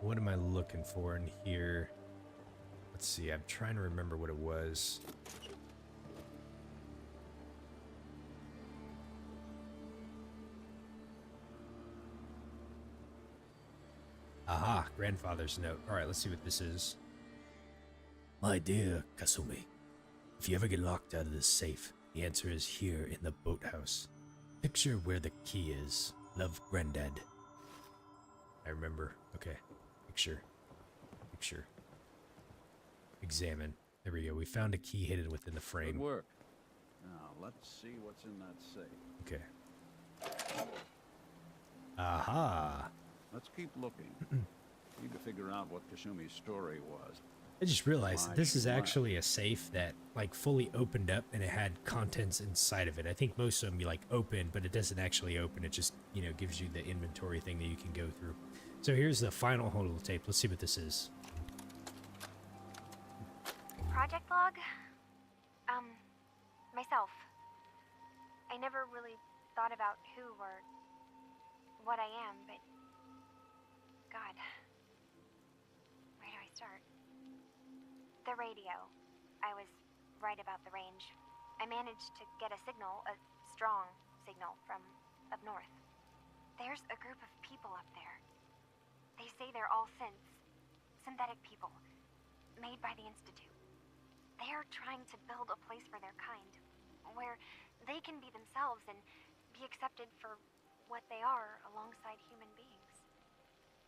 What am I looking for in here? Let's see, I'm trying to remember what it was. Aha, grandfather's note. Alright, let's see what this is. My dear Kasumi, if you ever get locked out of this safe, the answer is here in the boathouse. Picture where the key is. Love, Granddad. I remember. Okay. Picture. Examine. There we go. We found a key hidden within the frame. Good work. Now, let's see what's in that safe. Okay. Aha. Let's keep looking. Need to figure out what Kasumi's story was. I just realized Why that this she is left. actually a safe that, like, fully opened up and it had contents inside of it. I think most of them you, like, open, but it doesn't actually open. It just, you know, gives you the inventory thing that you can go through. So here's the final holotape. Let's see what this is. Project log? Myself. I never really thought about who or what I am, but God, where do I start? The radio. I was right about the range. I managed to get a signal, a strong signal from up north. There's a group of people up there. They say they're all synthetic people, made by the Institute. They're trying to build a place for their kind, where they can be themselves and be accepted for what they are alongside human beings.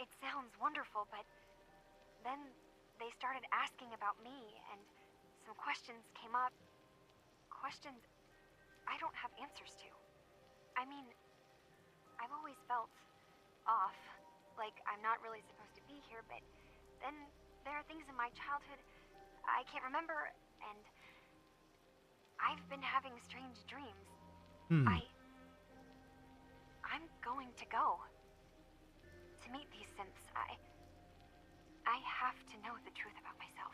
It sounds wonderful, but then they started asking about me, and some questions came up. Questions I don't have answers to. I mean, I've always felt off, like I'm not really supposed to be here, but then there are things in my childhood I can't remember, and I've been having strange dreams. I'm going to go to meet these synths. I have to know the truth about myself.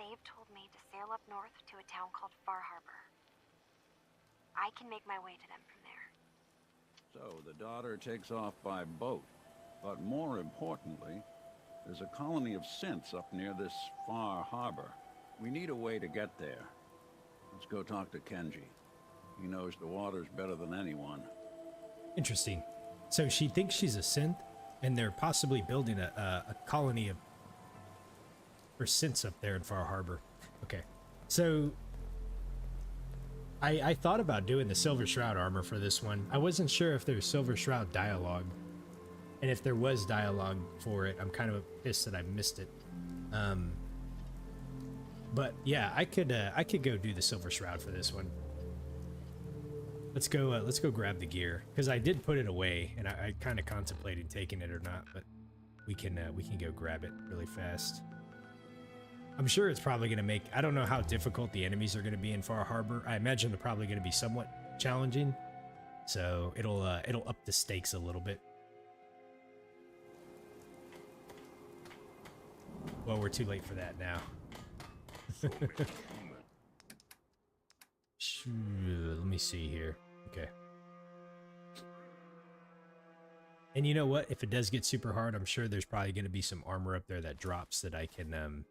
They've told me to sail up north to a town called Far Harbor. I can make my way to them from there. So the daughter takes off by boat. But more importantly, there's a colony of synths up near this Far Harbor. We need a way to get there. Let's go talk to Kenji. He knows the waters better than anyone. Interesting. So she thinks she's a synth, and they're possibly building a colony of synths up there in Far Harbor. Okay. So I thought about doing the Silver Shroud armor for this one. I wasn't sure if there's Silver Shroud dialogue. And if there was dialogue for it, I'm kind of pissed that I missed it. But yeah, I could go do the Silver Shroud for this one. Let's go grab the gear, because I did put it away, and I kind of contemplated taking it or not, but we can go grab it really fast. I'm sure it's probably gonna make, I don't know how difficult the enemies are gonna be in Far Harbor. I imagine they're probably gonna be somewhat challenging, so it'll up the stakes a little bit. Well, we're too late for that now. Let me see here. Okay. And you know what? If it does get super hard, I'm sure there's probably going to be some armor up there that drops that I can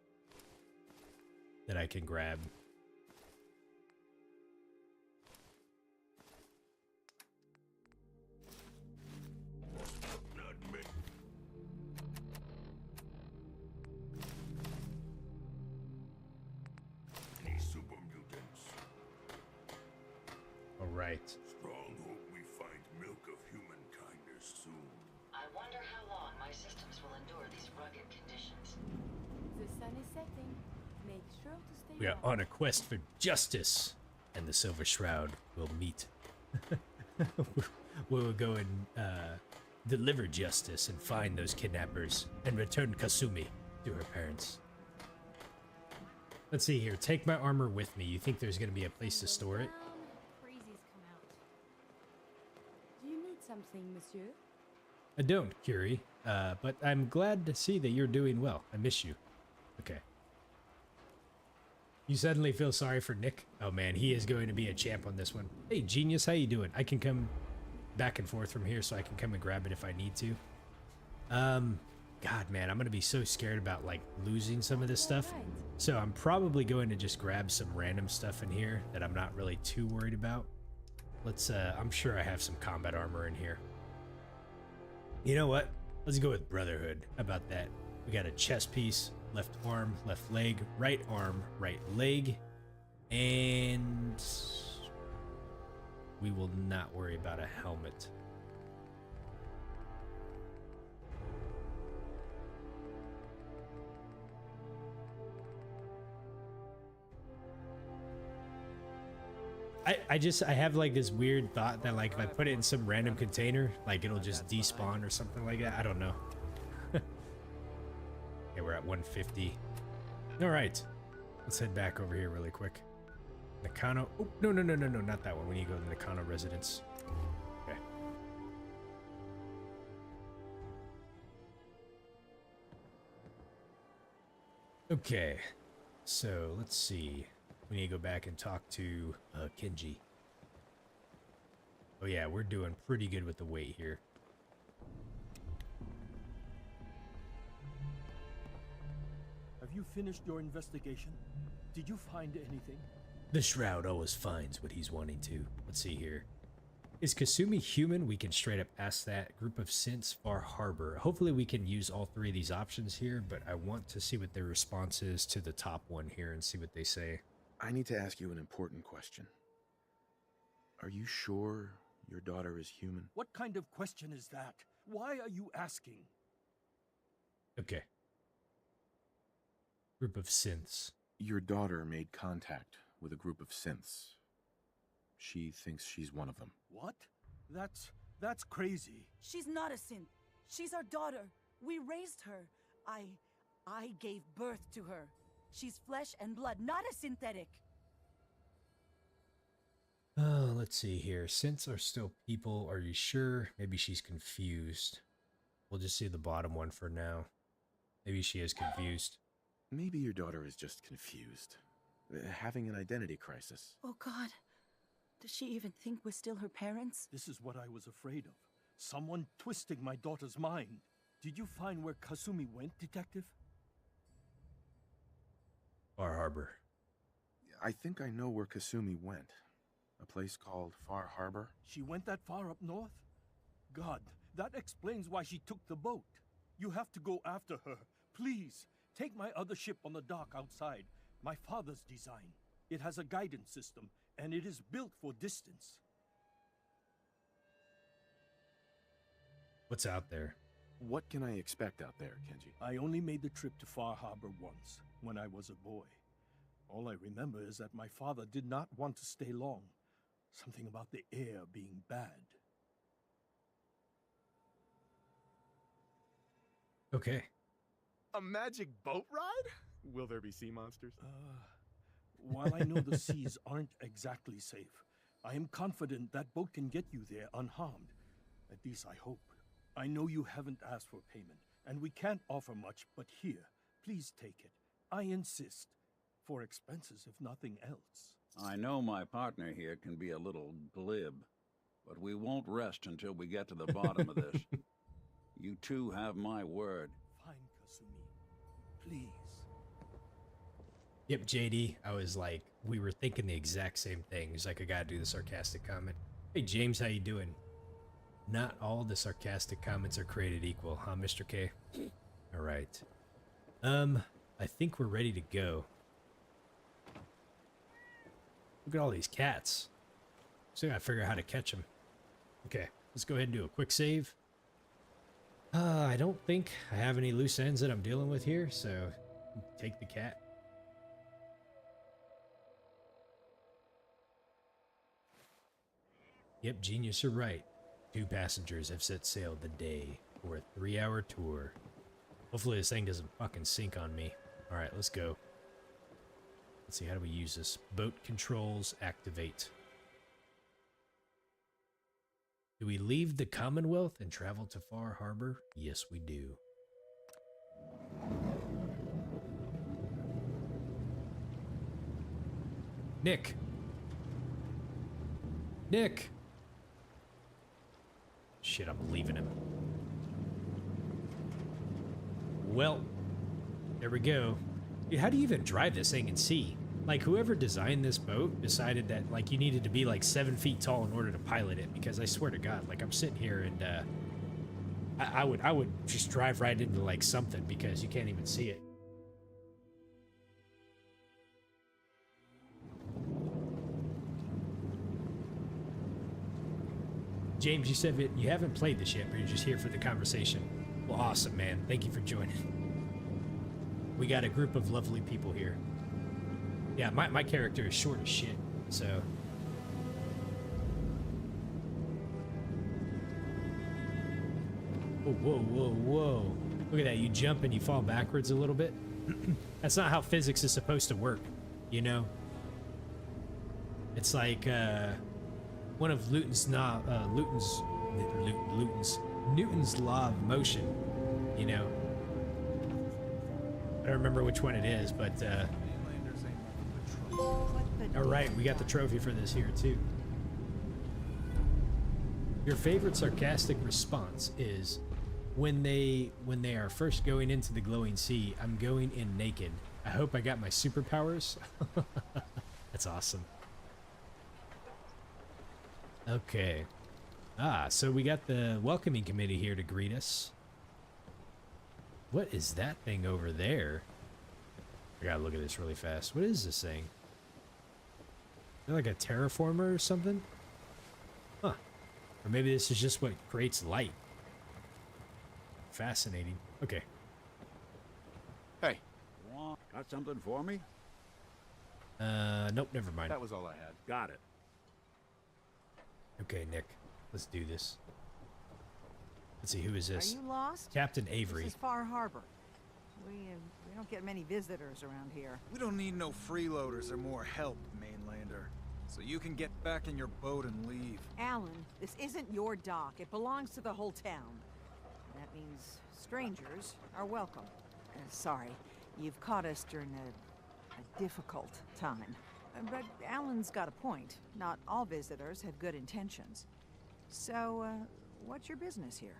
grab. Right. Strong hope we find milk of human kindness soon. I wonder how long my systems will endure these rugged conditions. The sun is setting. Make sure to stay We are warm. on a quest for justice, and the Silver Shroud will meet. We will go and deliver justice and find those kidnappers and return Kasumi to her parents. Let's see here. Take my armor with me. You think there's going to be a place to store it? Breezes come out. Do you need something, monsieur? I don't, Curie, but I'm glad to see that you're doing well. I miss you. Okay. You suddenly feel sorry for Nick? Oh man, he is going to be a champ on this one. Hey, Genius, how you doing? I can come back and forth from here, so I can come and grab it if I need to. God, man, I'm going to be so scared about, like, losing some of this stuff. So I'm probably going to just grab some random stuff in here that I'm not really too worried about. Let's, I'm sure I have some combat armor in here. You know what? Let's go with Brotherhood. How about that? We got a chest piece, left arm, left leg, right arm, right leg, and we will not worry about a helmet. I have like this weird thought that like if I put it in some random container, like it'll just despawn or something like that. I don't know. Okay, we're at 150. All right, let's head back over here really quick. Nakano. Oh, no, not that one. We need to go to the Nakano residence. Okay. Okay, so let's see. We need to go back and talk to Kenji. Oh yeah, we're doing pretty good with the weight here. Have you finished your investigation? Did you find anything? The Shroud always finds what he's wanting to. Let's see here. Is Kasumi human? We can straight up ask that. Group of synths, Far Harbor. Hopefully we can use all three of these options here, but I want to see what their response is to the top one here and see what they say. I need to ask you an important question. Are you sure your daughter is human? What kind of question is that? Why are you asking? Okay. Group of synths. Your daughter made contact with a group of synths. She thinks she's one of them. What? That's crazy. She's not a synth. She's our daughter. We raised her. I gave birth to her. She's flesh and blood, not a synthetic. Oh, let's see here. Synths are still people. Are you sure? Maybe she's confused. We'll just see the bottom one for now. Maybe she is confused. Maybe your daughter is just confused. Having an identity crisis. Oh God. Does she even think we're still her parents? This is what I was afraid of. Someone twisting my daughter's mind. Did you find where Kasumi went, Detective? Far Harbor. I think I know where Kasumi went. A place called Far Harbor. She went that far up north? God, that explains why she took the boat. You have to go after her. Please, take my other ship on the dock outside. My father's design. It has a guidance system, and it is built for distance. What's out there? What can I expect out there, Kenji? I only made the trip to Far Harbor once, when I was a boy. All I remember is that my father did not want to stay long. Something about the air being bad. Okay. A magic boat ride? Will there be sea monsters? While I know the seas aren't exactly safe, I am confident that boat can get you there unharmed. At least I hope. I know you haven't asked for payment, and we can't offer much, but here, please take it. I insist. For expenses, if nothing else. I know my partner here can be a little glib, but we won't rest until we get to the bottom of this. You two have my word. Fine, Kasumi. Please. Yep, JD. I was like, we were thinking the exact same thing. He's like, I gotta do the sarcastic comment. Hey, James, how you doing? Not all the sarcastic comments are created equal, huh, Mr. K? All right. I think we're ready to go. Look at all these cats. Still gotta figure out how to catch them. Okay, let's go ahead and do a quick save. I don't think I have any loose ends that I'm dealing with here, so take the cat. Yep, genius, you're right. 2 passengers have set sail today for a 3-hour tour. Hopefully this thing doesn't fucking sink on me. Alright, let's go. Let's see, how do we use this? Boat controls, activate. Do we leave the Commonwealth and travel to Far Harbor? Yes, we do. Nick! Nick! Shit, I'm leaving him. Well, there we go. Dude, how do you even drive this thing in sea? Like, whoever designed this boat decided that, like, you needed to be, like, 7 feet tall in order to pilot it, because I swear to God, like, I'm sitting here and, I would just drive right into, like, something, because you can't even see it. James, you said that you haven't played this yet, but you're just here for the conversation. Well, awesome, man. Thank you for joining. We got a group of lovely people here. Yeah, my character is short as shit, so Oh, whoa, whoa, whoa. Look at that. You jump and you fall backwards a little bit. That's not how physics is supposed to work, you know? It's like one of Newton's law of motion, you know? I don't remember which one it is, but all right, we got the trophy for this here too. Your favorite sarcastic response is when they are first going into the glowing sea, I'm going in naked. I hope I got my superpowers. That's awesome. Okay. So we got the welcoming committee here to greet us. What is that thing over there? I gotta look at this really fast. What is this thing? Is it like a terraformer or something? Huh. Or maybe this is just what creates light. Fascinating. Okay. Hey. Got something for me? Nope, never mind. That was all I had. Got it. Okay, Nick. Let's do this. Let's see, who is this? Are you lost? Captain Avery. This is Far Harbor. We don't get many visitors around here. We don't need no freeloaders or more help, mainlander. So you can get back in your boat and leave. Alan, this isn't your dock. It belongs to the whole town. That means strangers are welcome. Sorry, you've caught us during a difficult time. But Alan's got a point. Not all visitors have good intentions. So, what's your business here?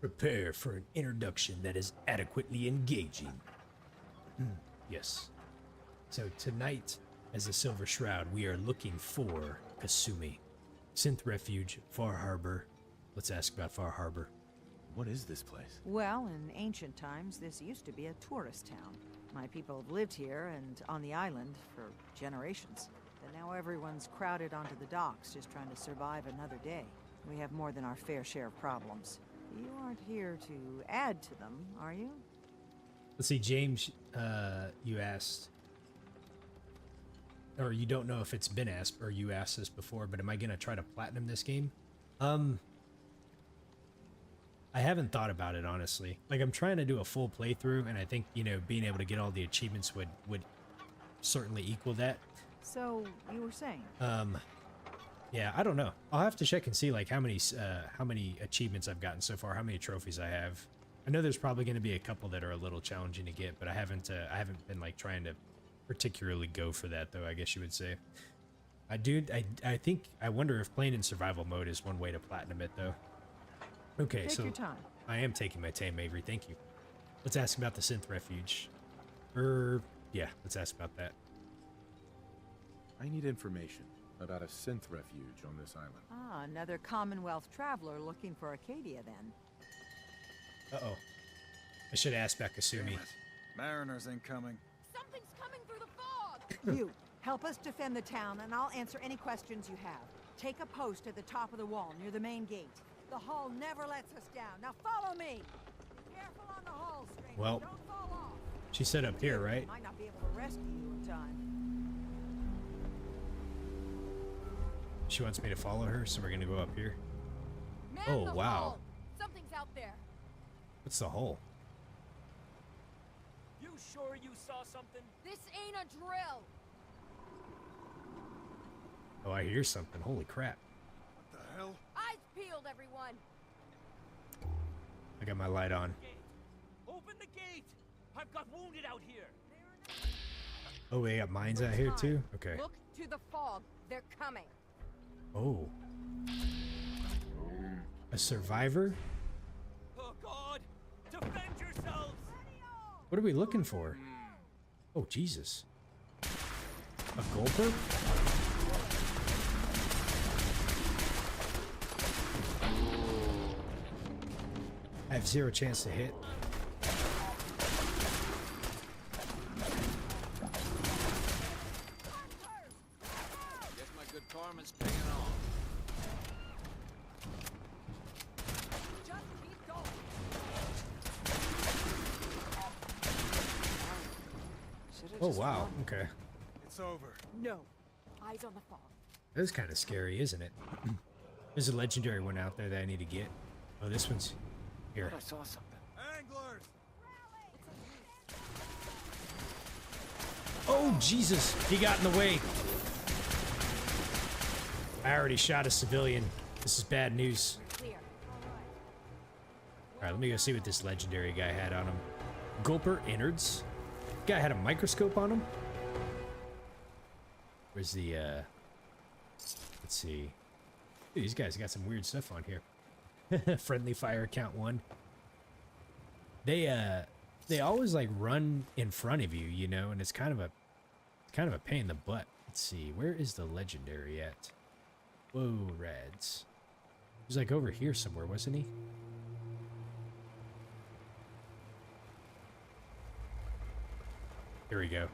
Prepare for an introduction that is adequately engaging. Yes. So tonight, as a Silver Shroud, we are looking for Kasumi. Synth Refuge, Far Harbor. Let's ask about Far Harbor. What is this place? Well, in ancient times, this used to be a tourist town. My people have lived here and on the island for generations. But now everyone's crowded onto the docks, just trying to survive another day. We have more than our fair share of problems. You aren't here to add to them, are you? Let's see, James, you asked, or you don't know if it's been asked, or you asked this before, but am I going to try to platinum this game? I haven't thought about it, honestly. Like, I'm trying to do a full playthrough, and I think, you know, being able to get all the achievements would certainly equal that. So, you were saying? Yeah, I don't know. I'll have to check and see, like, how many achievements I've gotten so far, how many trophies I have. I know there's probably going to be a couple that are a little challenging to get, but I haven't been, like, trying to particularly go for that, though, I guess you would say. I wonder if playing in survival mode is one way to platinum it, though. Okay, Take so your time. I am taking my time, Avery. Thank you. Let's ask about the Synth Refuge. Yeah, let's ask about that. I need information about a synth refuge on this island. Ah, another Commonwealth traveler looking for Acadia, then. Uh-oh. I should ask about Kasumi. Mariners incoming. Something's coming through the fog! You, help us defend the town, and I'll answer any questions you have. Take a post at the top of the wall, near the main gate. The hull never lets us down. Now follow me! Be careful on the hull, stranger. Well, Don't fall off. she said up here, right? Might not be able to rescue you in time. She wants me to follow her, so we're gonna go up here. Man, Oh, the wow. hull. Something's out there. What's the hole? You sure you saw something? This ain't a drill. Oh, I hear something. Holy crap. What the hell? Eyes peeled, everyone. I got my light on. Open the gate! I've got wounded out here. Oh, they got mines out here too? Okay. Look to the fog. They're coming. Oh. A survivor? Oh God! Defend yourselves! What are we looking for? Oh, Jesus. A gulper? I have 0 chance to hit. Guess my good karma's paying off. Just keep going. Oh, wow. Okay. It's over. No. Eyes on the fog. That is kind of scary, isn't it? There's a legendary one out there that I need to get. Oh, this one's here. I saw something. Anglers! Oh, Jesus. He got in the way. I already shot a civilian. This is bad news. Alright, let me go see what this legendary guy had on him. Gulper innards? Guy had a microscope on him? Where's the, let's see. Dude, these guys got some weird stuff on here. Friendly fire count 1. They always like run in front of you, you know, and it's kind of a pain in the butt. Let's see, where is the legendary at? Whoa, Rads. He was like over here somewhere, wasn't he? Here we go.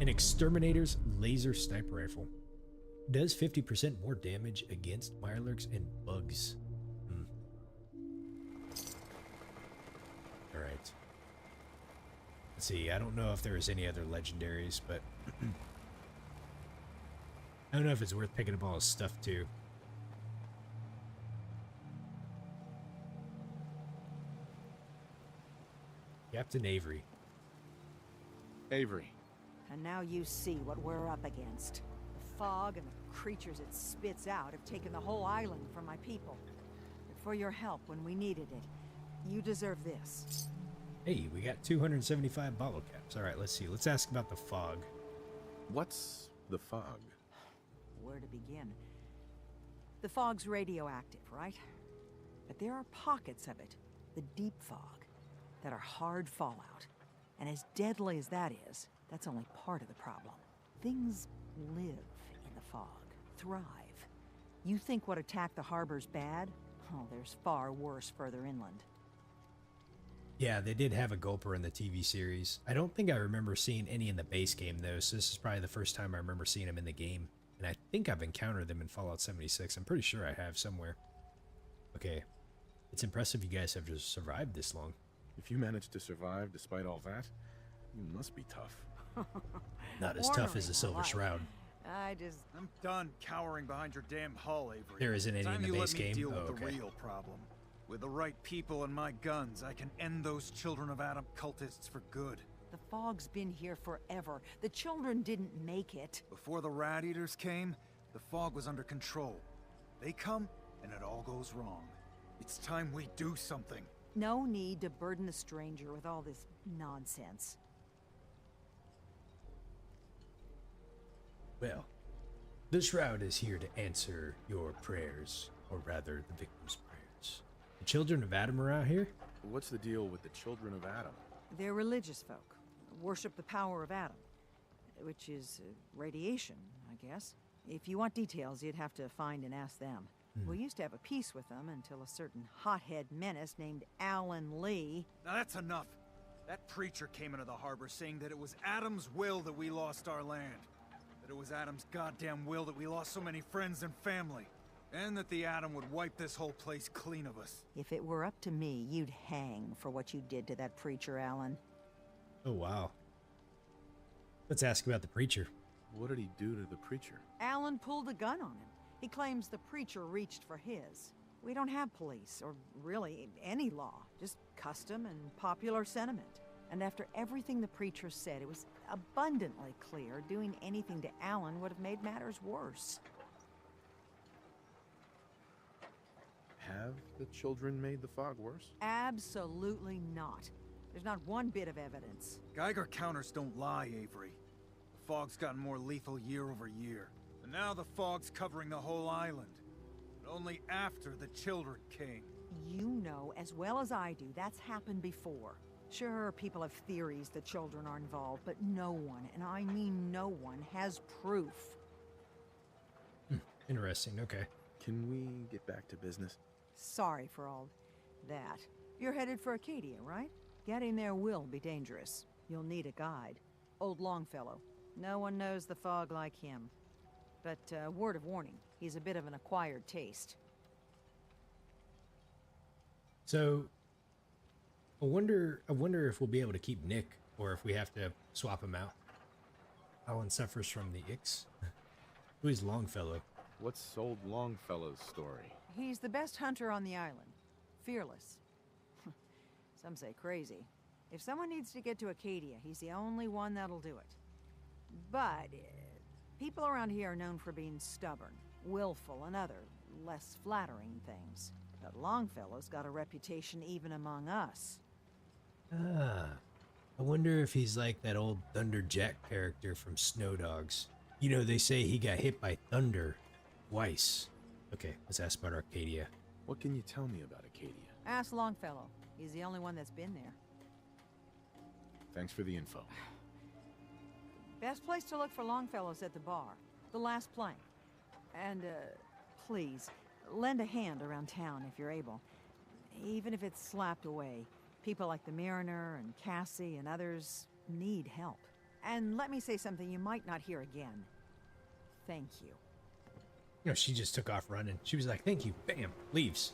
An exterminator's laser sniper rifle. Does 50% more damage against mirelurks and bugs. Alright. Let's see, I don't know if there's any other legendaries, but I don't know if it's worth picking up all his stuff too. Captain Avery. Avery. And now you see what we're up against. The fog and the creatures it spits out have taken the whole island from my people. But for your help when we needed it, you deserve this. Hey, we got 275 bottle caps. Alright, let's see. Let's ask about the fog. What's the fog? Where to begin? The fog's radioactive, right? But there are pockets of it, the deep fog, that are hard fallout. And as deadly as that is, that's only part of the problem. Things live in the fog, thrive. You think what attacked the harbor's bad? Oh, there's far worse further inland. Yeah, they did have a gulper in the TV series. I don't think I remember seeing any in the base game, though, so this is probably the first time I remember seeing them in the game. And I think I've encountered them in Fallout 76. I'm pretty sure I have somewhere. Okay. It's impressive you guys have just survived this long. If you managed to survive despite all that, you must be tough. Not as tough as the Silver Shroud. I'm done cowering behind your damn hull, Avery. There isn't any in the base game? Deal Oh, with okay. the real problem. With the right people and my guns, I can end those Children of Adam cultists for good. The fog's been here forever. The children didn't make it. Before the Rat Eaters came, the fog was under control. They come, and it all goes wrong. It's time we do something. No need to burden the stranger with all this nonsense. Well, the Shroud is here to answer your prayers, or rather, the victim's prayers. The Children of Adam are out here? What's the deal with the Children of Adam? They're religious folk. Worship the power of Adam. Which is radiation, I guess. If you want details, you'd have to find and ask them. We used to have a peace with them until a certain hothead menace named Alan Lee. Now that's enough. That preacher came into the harbor saying that it was Adam's will that we lost our land. That it was Adam's goddamn will that we lost so many friends and family. And that the Atom would wipe this whole place clean of us. If it were up to me, you'd hang for what you did to that preacher, Alan. Oh, wow. Let's ask about the preacher. What did he do to the preacher? Alan pulled a gun on him. He claims the preacher reached for his. We don't have police, or really any law, just custom and popular sentiment. And after everything the preacher said, it was abundantly clear doing anything to Alan would have made matters worse. Have the children made the fog worse? Absolutely not. There's not one bit of evidence. Geiger counters don't lie, Avery. The fog's gotten more lethal year over year. And now the fog's covering the whole island. But only after the children came. You know as well as I do that's happened before. Sure, people have theories the children are involved, but no one, and I mean no one, has proof. Interesting, okay. Can we get back to business? Sorry for all that. You're headed for Acadia, right? Getting there will be dangerous. You'll need a guide. Old Longfellow. No one knows the fog like him. But, word of warning, he's a bit of an acquired taste. So, I wonder if we'll be able to keep Nick, or if we have to swap him out. Alan suffers from the icks. Who is Longfellow? What's old Longfellow's story? He's the best hunter on the island. fearless. Some say crazy. If someone needs to get to Acadia, he's the only one that'll do it. But people around here are known for being stubborn, willful, and other less flattering things. But Longfellow's got a reputation even among us. Ah, I wonder if he's like that old Thunderjack character from Snow Dogs. You know, they say he got hit by thunder twice. Okay, let's ask about Arcadia. What can you tell me about Acadia? Ask Longfellow. He's the only one that's been there. Thanks for the info. Best place to look for Longfellow's at the bar. The last plank. And, please, lend a hand around town if you're able. Even if it's slapped away. People like the Mariner and Cassie and others need help. And let me say something you might not hear again. Thank you. You know, she just took off running. She was like, thank you. Bam. Leaves.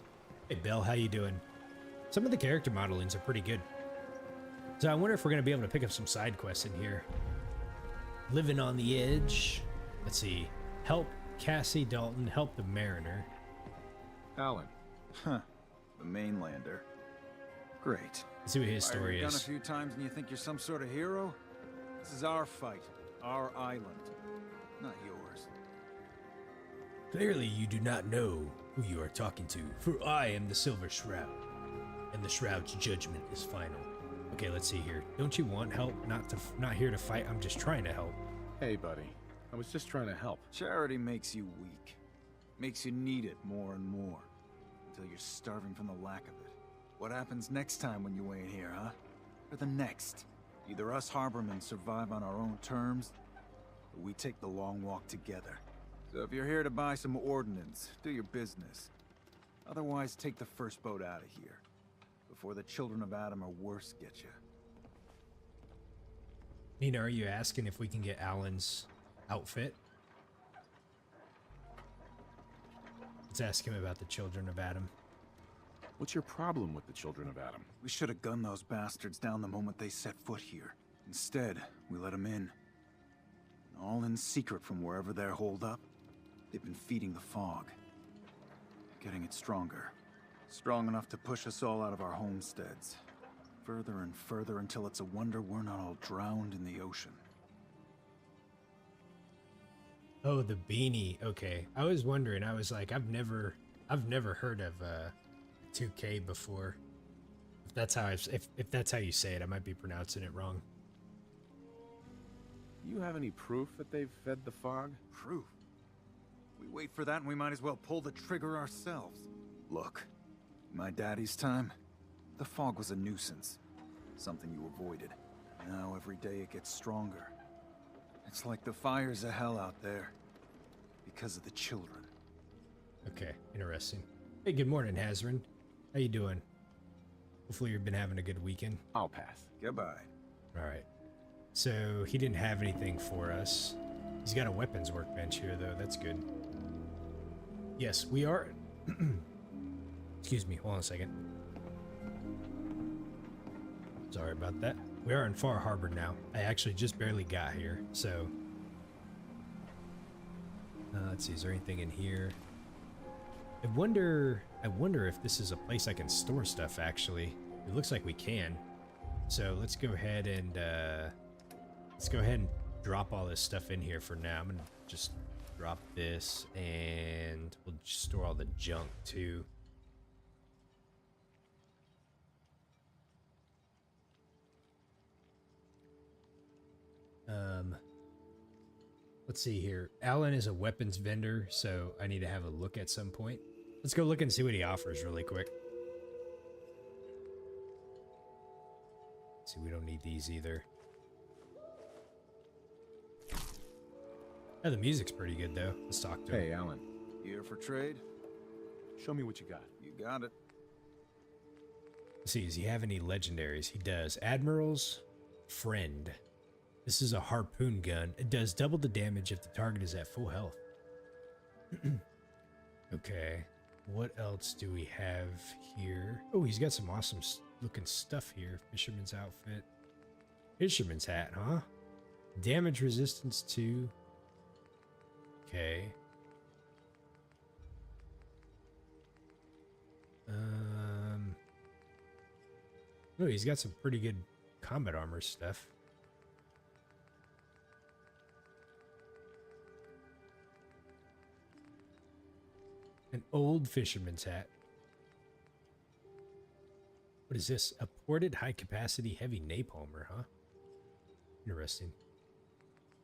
Hey, Belle, how you doing? Some of the character modelings are pretty good. So I wonder if we're going to be able to pick up some side quests in here. Living on the edge. Let's see. Help Cassie Dalton. Help the Mariner. Alan. Huh. The mainlander. Great. Let's see what his story Fired a gun is. a few times and you think you're some sort of hero? This is our fight. Our island. Not yours. Clearly you do not know who you are talking to, for I am the Silver Shroud, and the Shroud's judgment is final. Okay, let's see here. Don't you want help? Not here to fight. I'm just trying to help. Hey, buddy. I was just trying to help. Charity makes you weak. Makes you need it more and more. Until you're starving from the lack of it. What happens next time when you ain't here, huh? Or the next? Either us Harbormen survive on our own terms, or we take the long walk together. So if you're here to buy some ordnance, do your business. Otherwise, take the first boat out of here. Before the children of Adam or worse get you. Nina, are you asking if we can get Alan's outfit? Let's ask him about the children of Adam. What's your problem with the children of Adam? We should have gunned those bastards down the moment they set foot here. Instead, we let them in. All in secret from wherever they're holed up. They've been feeding the fog. Getting it stronger. Strong enough to push us all out of our homesteads. Further and further until it's a wonder we're not all drowned in the ocean. Oh, the beanie. Okay. I was wondering. I was like, I've never heard of 2K before. If that's how you say it, I might be pronouncing it wrong. You have any proof that they've fed the fog? Proof? We wait for that and we might as well pull the trigger ourselves. Look, my daddy's time, the fog was a nuisance. Something you avoided. Now every day it gets stronger. It's like the fires of hell out there. Because of the children. Okay, interesting. Hey, good morning, Hazrin. How you doing? Hopefully you've been having a good weekend. I'll pass. Goodbye. Alright. So, he didn't have anything for us. He's got a weapons workbench here, though. That's good. Yes, we are... Excuse me, hold on a second. Sorry about that. We are in Far Harbor now. I actually just barely got here, so... let's see, is there anything in here? I wonder if this is a place I can store stuff, actually. It looks like we can. So let's go ahead and drop all this stuff in here for now. I'm gonna just drop this and we'll just store all the junk too. Let's see here. Alan is a weapons vendor, so I need to have a look at some point. Let's go look and see what he offers really quick. See, we don't need these either. Oh, the music's pretty good though. Let's talk to him. Hey, Alan. Here for trade? Show me what you got. You got it. Let's see, does he have any legendaries? He does. Admiral's Friend. This is a harpoon gun. It does double the damage if the target is at full health. Okay. What else do we have here? Oh, he's got some awesome looking stuff here. Fisherman's outfit. Fisherman's hat, huh? Damage resistance to... Okay. Oh, he's got some pretty good combat armor stuff. An old fisherman's hat. What is this? A ported high-capacity heavy napalmer, huh? Interesting.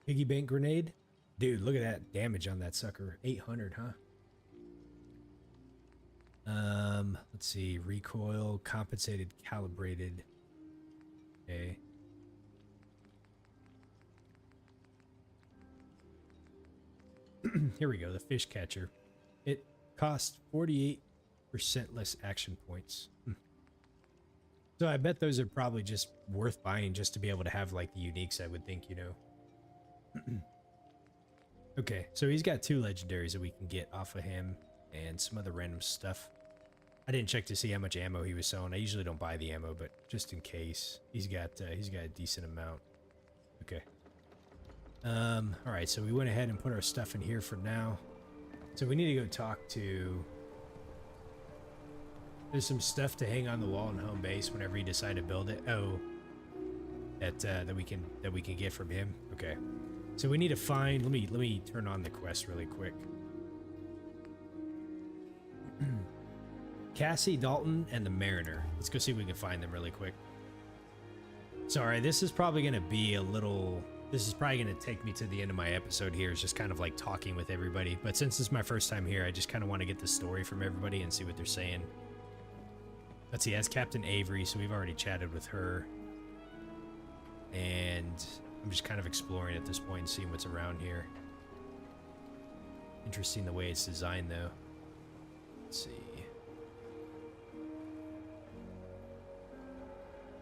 Piggy bank grenade? Dude, look at that damage on that sucker. 800, huh? Let's see. Recoil, compensated, calibrated. Okay. Here we go, the fish catcher. It costs 48% less action points. So I bet those are probably just worth buying just to be able to have like the uniques, I would think, you know. Okay, so he's got 2 legendaries that we can get off of him and some other random stuff. I didn't check to see how much ammo he was selling. I usually don't buy the ammo, but just in case, he's got a decent amount. Okay. All right, so we went ahead and put our stuff in here for now. So we need to go talk to... There's some stuff to hang on the wall in home base whenever you decide to build it. Oh, that we can get from him. Okay. So we need to find. Let me turn on the quest really quick. Cassie, Dalton, and the Mariner. Let's go see if we can find them really quick. Sorry, this is probably gonna be a little. This is probably gonna take me to the end of my episode here. It's just kind of like talking with everybody. But since it's my first time here, I just kind of want to get the story from everybody and see what they're saying. Let's see, that's Captain Avery, so we've already chatted with her. And I'm just kind of exploring at this point and seeing what's around here. Interesting the way it's designed, though. Let's see.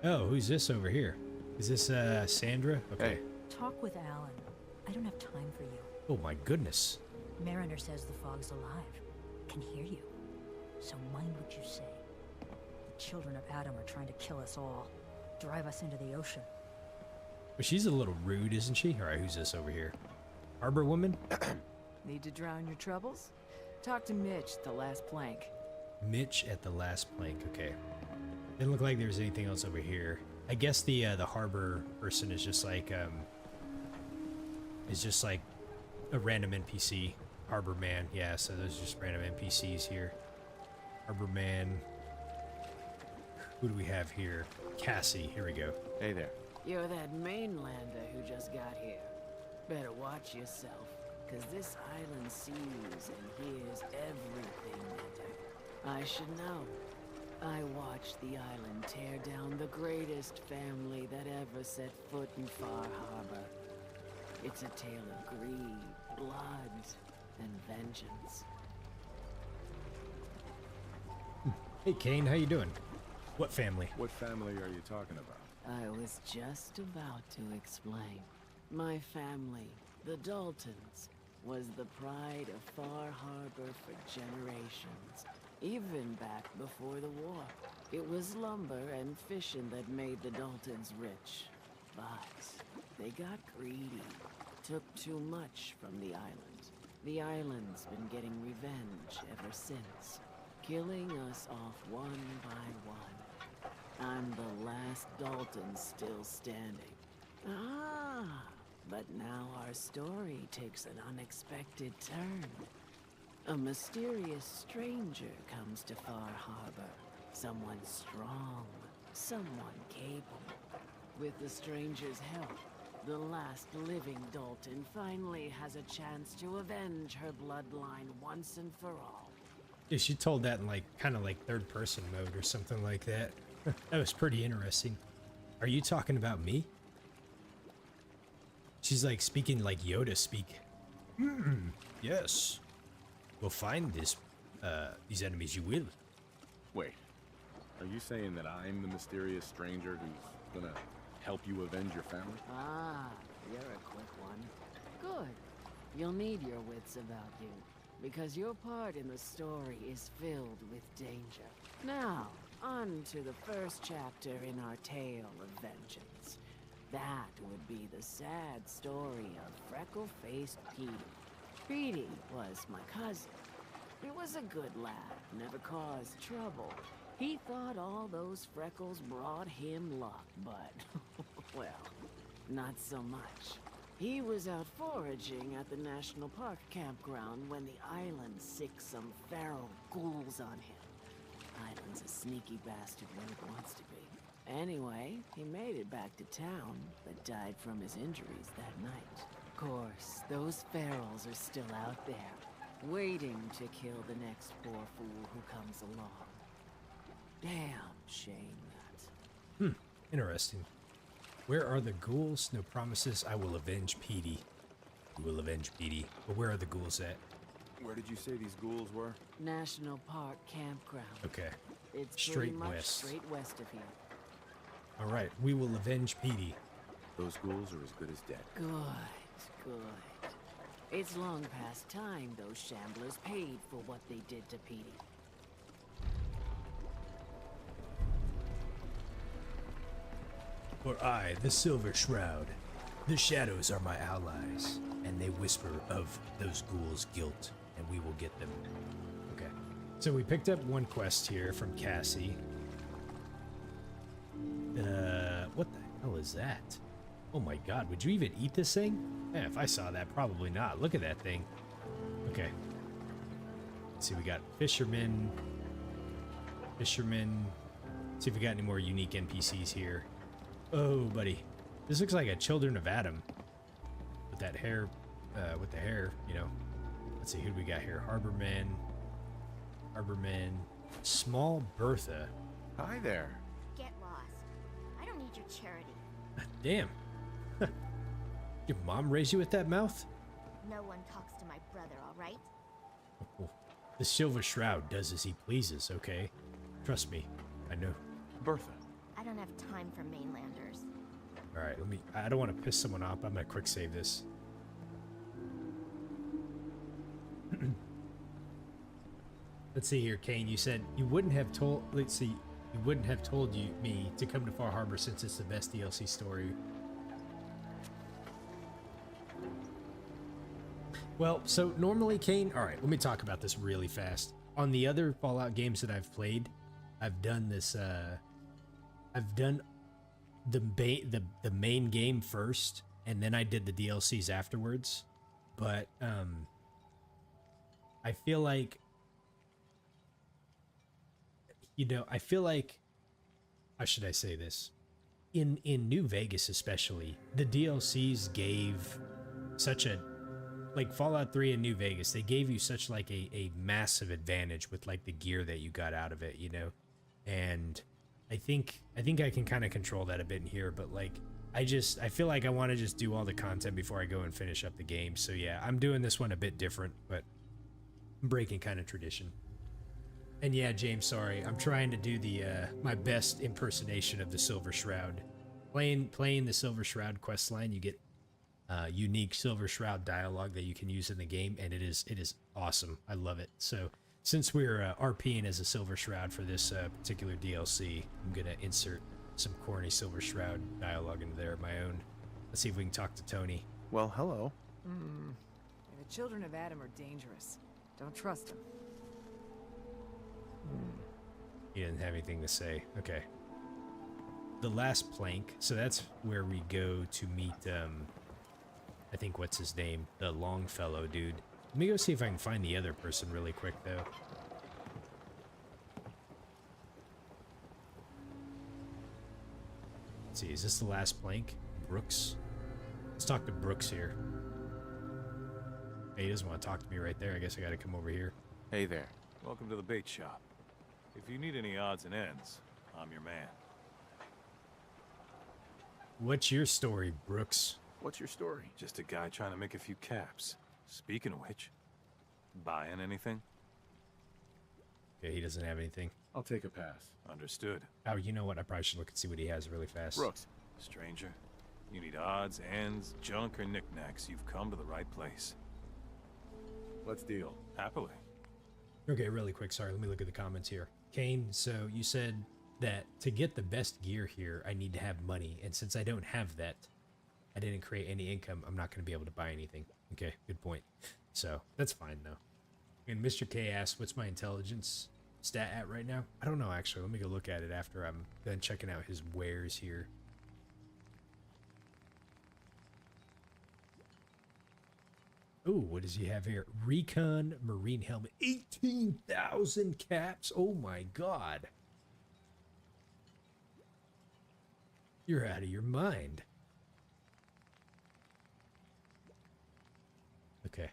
Oh, who's this over here? Is this, Sandra? Okay. Hey. Talk with Alan. I don't have time for you. Oh my goodness. Mariner says the fog's alive. Can hear you. So mind what you say. The children of Adam are trying to kill us all. Drive us into the ocean. But she's a little rude, isn't she? Alright, who's this over here? Harbor woman? Need to drown your troubles? Talk to Mitch at the last plank. Mitch at the last plank, okay. Didn't look like there was anything else over here. I guess the harbor person is just like a random NPC. Harbor man, yeah, so those are just random NPCs here. Harbor man. Who do we have here? Cassie, here we go. Hey there. You're that mainlander who just got here. Better watch yourself, cause this island sees and hears everything you do. I should know. I watched the island tear down the greatest family that ever set foot in Far Harbor. It's a tale of greed, blood, and vengeance. Hey Kane, how you doing? What family? What family are you talking about? I was just about to explain. My family, the Daltons, was the pride of Far Harbor for generations. Even back before the war. It was lumber and fishing that made the Daltons rich. But they got greedy. Took too much from the island. The island's been getting revenge ever since. Killing us off one by one. I'm the last Dalton still standing. Ah, but now our story takes an unexpected turn. A mysterious stranger comes to Far Harbor. Someone strong, someone capable. With the stranger's help, the last living Dalton finally has a chance to avenge her bloodline once and for all. Yeah, she told that in like kind of like third person mode or something like that. That was pretty interesting. Are you talking about me? She's like speaking like Yoda speak. Yes. We'll find these enemies, you will. Wait, are you saying that I'm the mysterious stranger who's gonna help you avenge your family? Ah, you're a quick one. Good. You'll need your wits about you, because your part in the story is filled with danger. Now, on to the first chapter in our tale of vengeance. That would be the sad story of freckle-faced Petey. Petey was my cousin. He was a good lad, never caused trouble. He thought all those freckles brought him luck, but, well, not so much. He was out foraging at the National Park campground when the island sicked some feral ghouls on him. Island's a sneaky bastard when it wants to be. Anyway, he made it back to town, but died from his injuries that night. Of course, those ferals are still out there, waiting to kill the next poor fool who comes along. Damn shame that. Interesting. Where are the ghouls? No promises. I will avenge Petey. You will avenge Petey. But where are the ghouls at? Where did you say these ghouls were? National Park campground. Okay. It's Straight pretty much west. straight west of here. All right. We will avenge Petey. Those ghouls are as good as dead. Good, good. It's long past time those shamblers paid for what they did to Petey. For I, the Silver Shroud, the shadows are my allies, and they whisper of those ghouls' guilt, and we will get them. Okay. So we picked up one quest here from Cassie. What the hell is that? Oh my god, would you even eat this thing? Yeah, if I saw that, probably not. Look at that thing. Okay. Let's see, we got fishermen. Fishermen. See if we got any more unique NPCs here. Oh, buddy. This looks like a Children of Adam. With that hair, with the hair, you know. Let's see, who do we got here? Harborman. Harborman. Small Bertha. Hi there. Get lost. I don't need your charity. Damn. Your mom raised you with that mouth? No one talks to my brother, all right? Oh, the Silver Shroud does as he pleases, okay? Trust me, I know. Bertha. I don't have time for mainlanders. Alright, I don't want to piss someone off. I'm gonna quick save this. Let's see here, Kane. You said you wouldn't have told. Let's see. You wouldn't have told me to come to Far Harbor since it's the best DLC story. Well, so normally, Kane. All right, let me talk about this really fast. On the other Fallout games that I've played, I've done this. I've done the main game first, and then I did the DLCs afterwards. But I feel like, you know, I feel like, how should I say this? In New Vegas especially, the DLCs gave such a, like Fallout 3 and New Vegas, they gave you such like a massive advantage with like the gear that you got out of it, you know? And I think I can kind of control that a bit in here, but like I feel like I want to just do all the content before I go and finish up the game. So yeah, I'm doing this one a bit different, but I'm breaking kind of tradition. And yeah, James, sorry, I'm trying to do the my best impersonation of the Silver Shroud. Playing the Silver Shroud questline, you get unique Silver Shroud dialogue that you can use in the game, and it is awesome. I love it. So since we're RPing as a Silver Shroud for this particular DLC, I'm gonna insert some corny Silver Shroud dialogue into there of my own. Let's see if we can talk to Tony. Well, hello. The children of Adam are dangerous. Don't trust them. He didn't have anything to say. Okay. The last plank. So that's where we go to meet, I think, what's his name? The Longfellow dude. Let me go see if I can find the other person really quick, though. Let's see, is this the last plank? Brooks? Let's talk to Brooks here. Hey, he doesn't want to talk to me right there. I guess I gotta come over here. Hey there. Welcome to the bait shop. If you need any odds and ends, I'm your man. What's your story, Brooks? What's your story? Just a guy trying to make a few caps. Speaking of which, buying anything? Yeah, he doesn't have anything. I'll take a pass. Understood. Oh, you know what? I probably should look and see what he has really fast. Brooks. Stranger, you need odds, ends, junk, or knickknacks, you've come to the right place. Let's deal. Happily. Okay, really quick. Sorry, let me look at the comments here. Kane, so you said that to get the best gear here, I need to have money. And since I don't have that, I didn't create any income. I'm not going to be able to buy anything. Okay, good point. So that's fine, though. And Mr. K asked, what's my intelligence? stat at right now? I don't know, actually. Let me go look at it after I'm done checking out his wares here. Ooh, what does he have here? Recon Marine Helmet. 18,000 caps. Oh my god. You're out of your mind. Okay.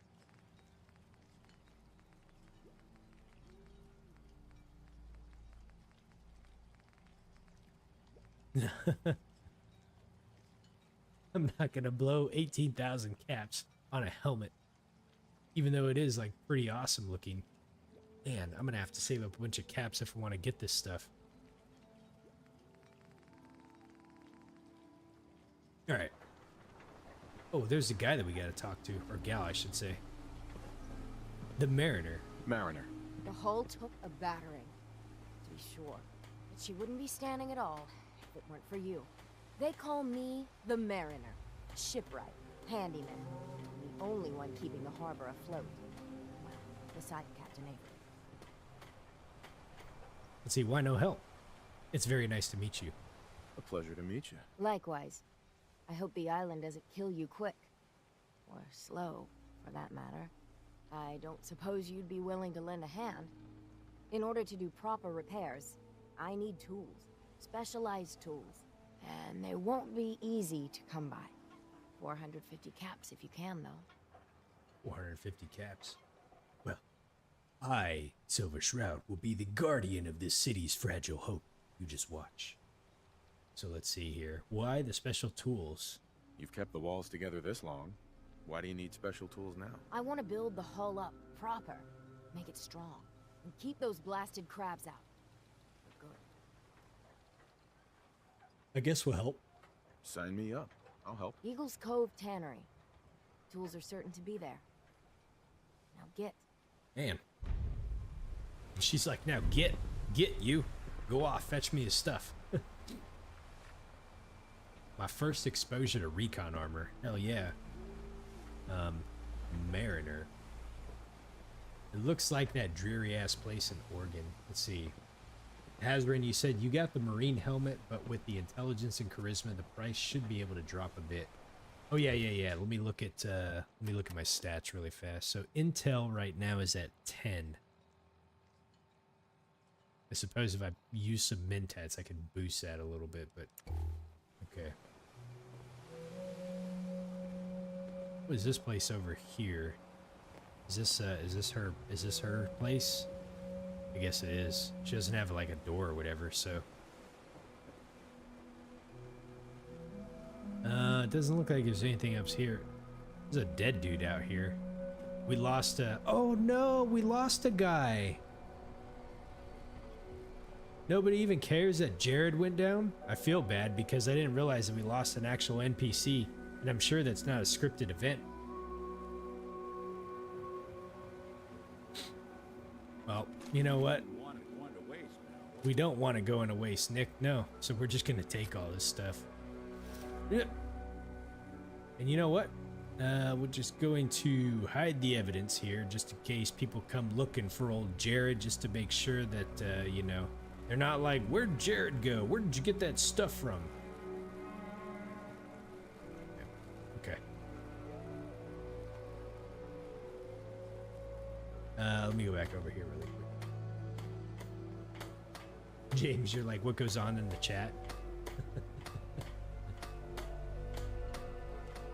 I'm not gonna blow 18,000 caps on a helmet, even though it is like pretty awesome looking. Man, I'm gonna have to save up a bunch of caps if I want to get this stuff. All right. Oh, there's the guy that we gotta talk to, or gal, I should say. The Mariner. Mariner. The hull took a battering, to be sure. But she wouldn't be standing at all if it weren't for you. They call me the Mariner. Shipwright, handyman. The only one keeping the harbor afloat. Well, beside Captain Avery. Let's see, why no help? It's very nice to meet you. A pleasure to meet you. Likewise. I hope the island doesn't kill you quick. Or slow, for that matter. I don't suppose you'd be willing to lend a hand. In order to do proper repairs, I need tools. Specialized tools. And they won't be easy to come by. 450 caps if you can, though. 450 caps. Well, I, Silver Shroud, will be the guardian of this city's fragile hope. You just watch. So let's see here. Why the special tools? You've kept the walls together this long. Why do you need special tools now? I want to build the hull up proper. Make it strong. And keep those blasted crabs out. For good. I guess we'll help. Sign me up. I'll help. Eagle's Cove Tannery. Tools are certain to be there. Now get. Man. She's like, now get you. Go off, fetch me his stuff. My first exposure to recon armor. Hell yeah. Mariner. It looks like that dreary ass place in Oregon. Let's see. Hazrin, you said you got the Marine helmet, but with the intelligence and charisma, the price should be able to drop a bit. Oh yeah. Let me look at my stats really fast. So intel right now is at 10. I suppose if I use some mentats, I can boost that a little bit, but okay. What is this place over here? Is this her place? I guess it is. She doesn't have like a door or whatever, so. It doesn't look like there's anything up here. There's a dead dude out here. We lost a, oh no, we lost a guy. Nobody even cares that Jared went down? I feel bad because I didn't realize that we lost an actual NPC, and I'm sure that's not a scripted event. Well, you know what? We don't want to go into waste, Nick. No. So we're just going to take all this stuff. Yep. And you know what? We're just going to hide the evidence here just in case people come looking for old Jared, just to make sure that, you know, they're not like, where'd Jared go? Where did you get that stuff from? Okay. Let me go back over here really quick. James, you're like, what goes on in the chat?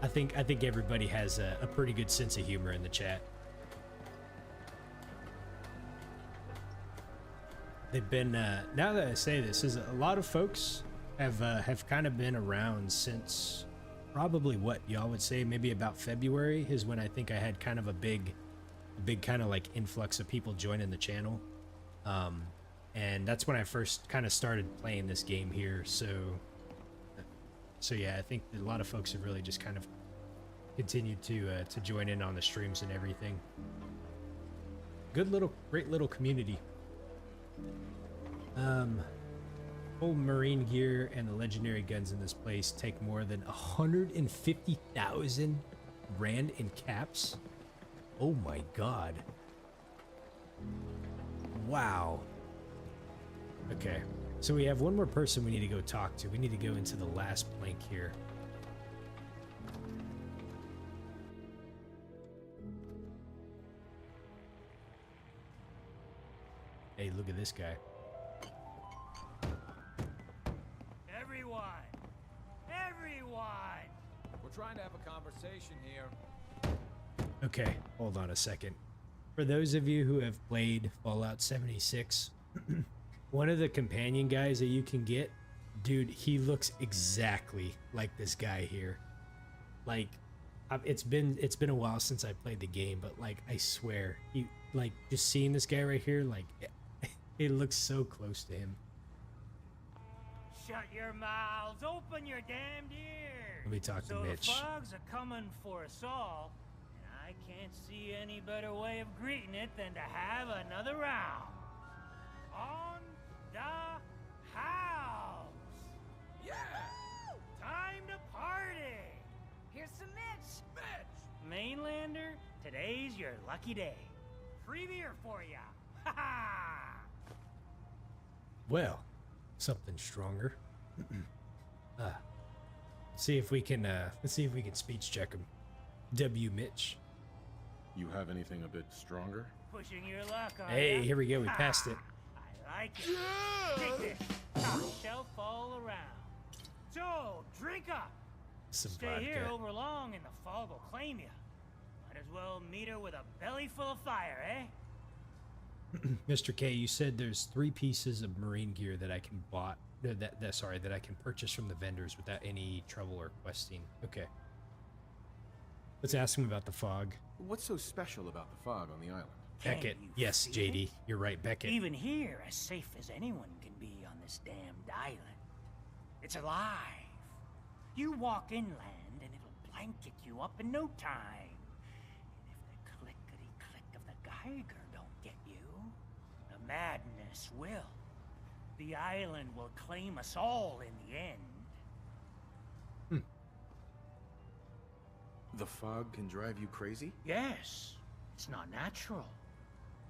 I think everybody has a pretty good sense of humor in the chat. They've been now that I say this, is a lot of folks have kind of been around since probably what y'all would say maybe about February is when I think I had kind of a big kind of like influx of people joining the channel, and that's when I first kind of started playing this game here. So yeah, I think a lot of folks have really just kind of continued to join in on the streams and everything. Great little community. Full marine gear and the legendary guns in this place take more than 150,000 rand in caps. Oh my god. Wow. Okay, so we have one more person we need to go talk to. We need to go into the last plank here. Hey, look at this guy. Everyone! Everyone! We're trying to have a conversation here. Okay, hold on a second. For those of you who have played Fallout 76, one of the companion guys that you can get, dude, he looks exactly like this guy here. Like, it's been a while since I played the game, but like, I swear, like, just seeing this guy right here, like, it looks so close to him. Shut your mouths, open your damned ears. Let me talk to Mitch. So the fogs are coming for us all, and I can't see any better way of greeting it than to have another round. On the house! Yeah! Time to party! Here's some Mitch! Mainlander, today's your lucky day. Free beer for ya! Ha ha! Well, something stronger. Let's see if we can speech check him. W. Mitch. You have anything a bit stronger? Pushing your luck, are Hey, ya? here we go. We passed it. I like it. Take this. Top shelf all around. So, drink up. Some Stay vodka. here over long and the fog will claim you. Might as well meet her with a belly full of fire, eh? Mr. K, you said there's 3 pieces of marine gear that I can that I can purchase from the vendors without any trouble or questing. Okay. Let's ask him about the fog. What's so special about the fog on the island? Beckett. you Yes, feel JD. it? You're right, Beckett. Even here, as safe as anyone can be on this damned island. It's alive. You walk inland and it'll blanket you up in no time. And if the clickety-click of the Geiger don't get you, the madness will. The island will claim us all in the end. The fog can drive you crazy? Yes, it's not natural.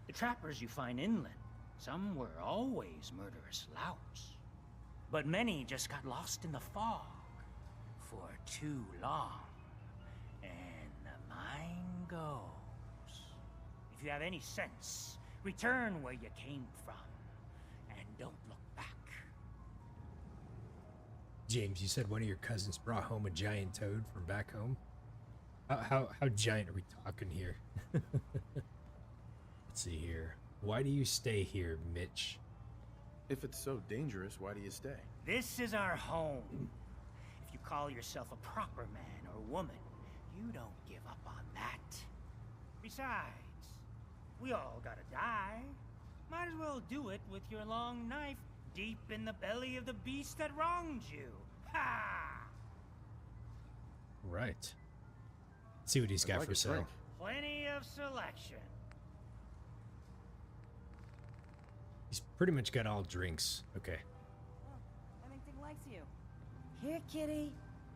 The trappers you find inland, some were always murderous louts. But many just got lost in the fog for too long. And the mind goes. If you have any sense, return where you came from. And don't look back. James, you said one of your cousins brought home a giant toad from back home? How giant are we talking here? Let's see here. Why do you stay here, Mitch? If it's so dangerous, why do you stay? This is our home. If you call yourself a proper man or woman, you don't give up on that. Besides, we all gotta die. Might as well do it with your long knife deep in the belly of the beast that wronged you. Ha! Right. Let's see what he's got for sale. Plenty of selection. He's pretty much got all drinks. Okay. I think Tink likes you. Here, kitty.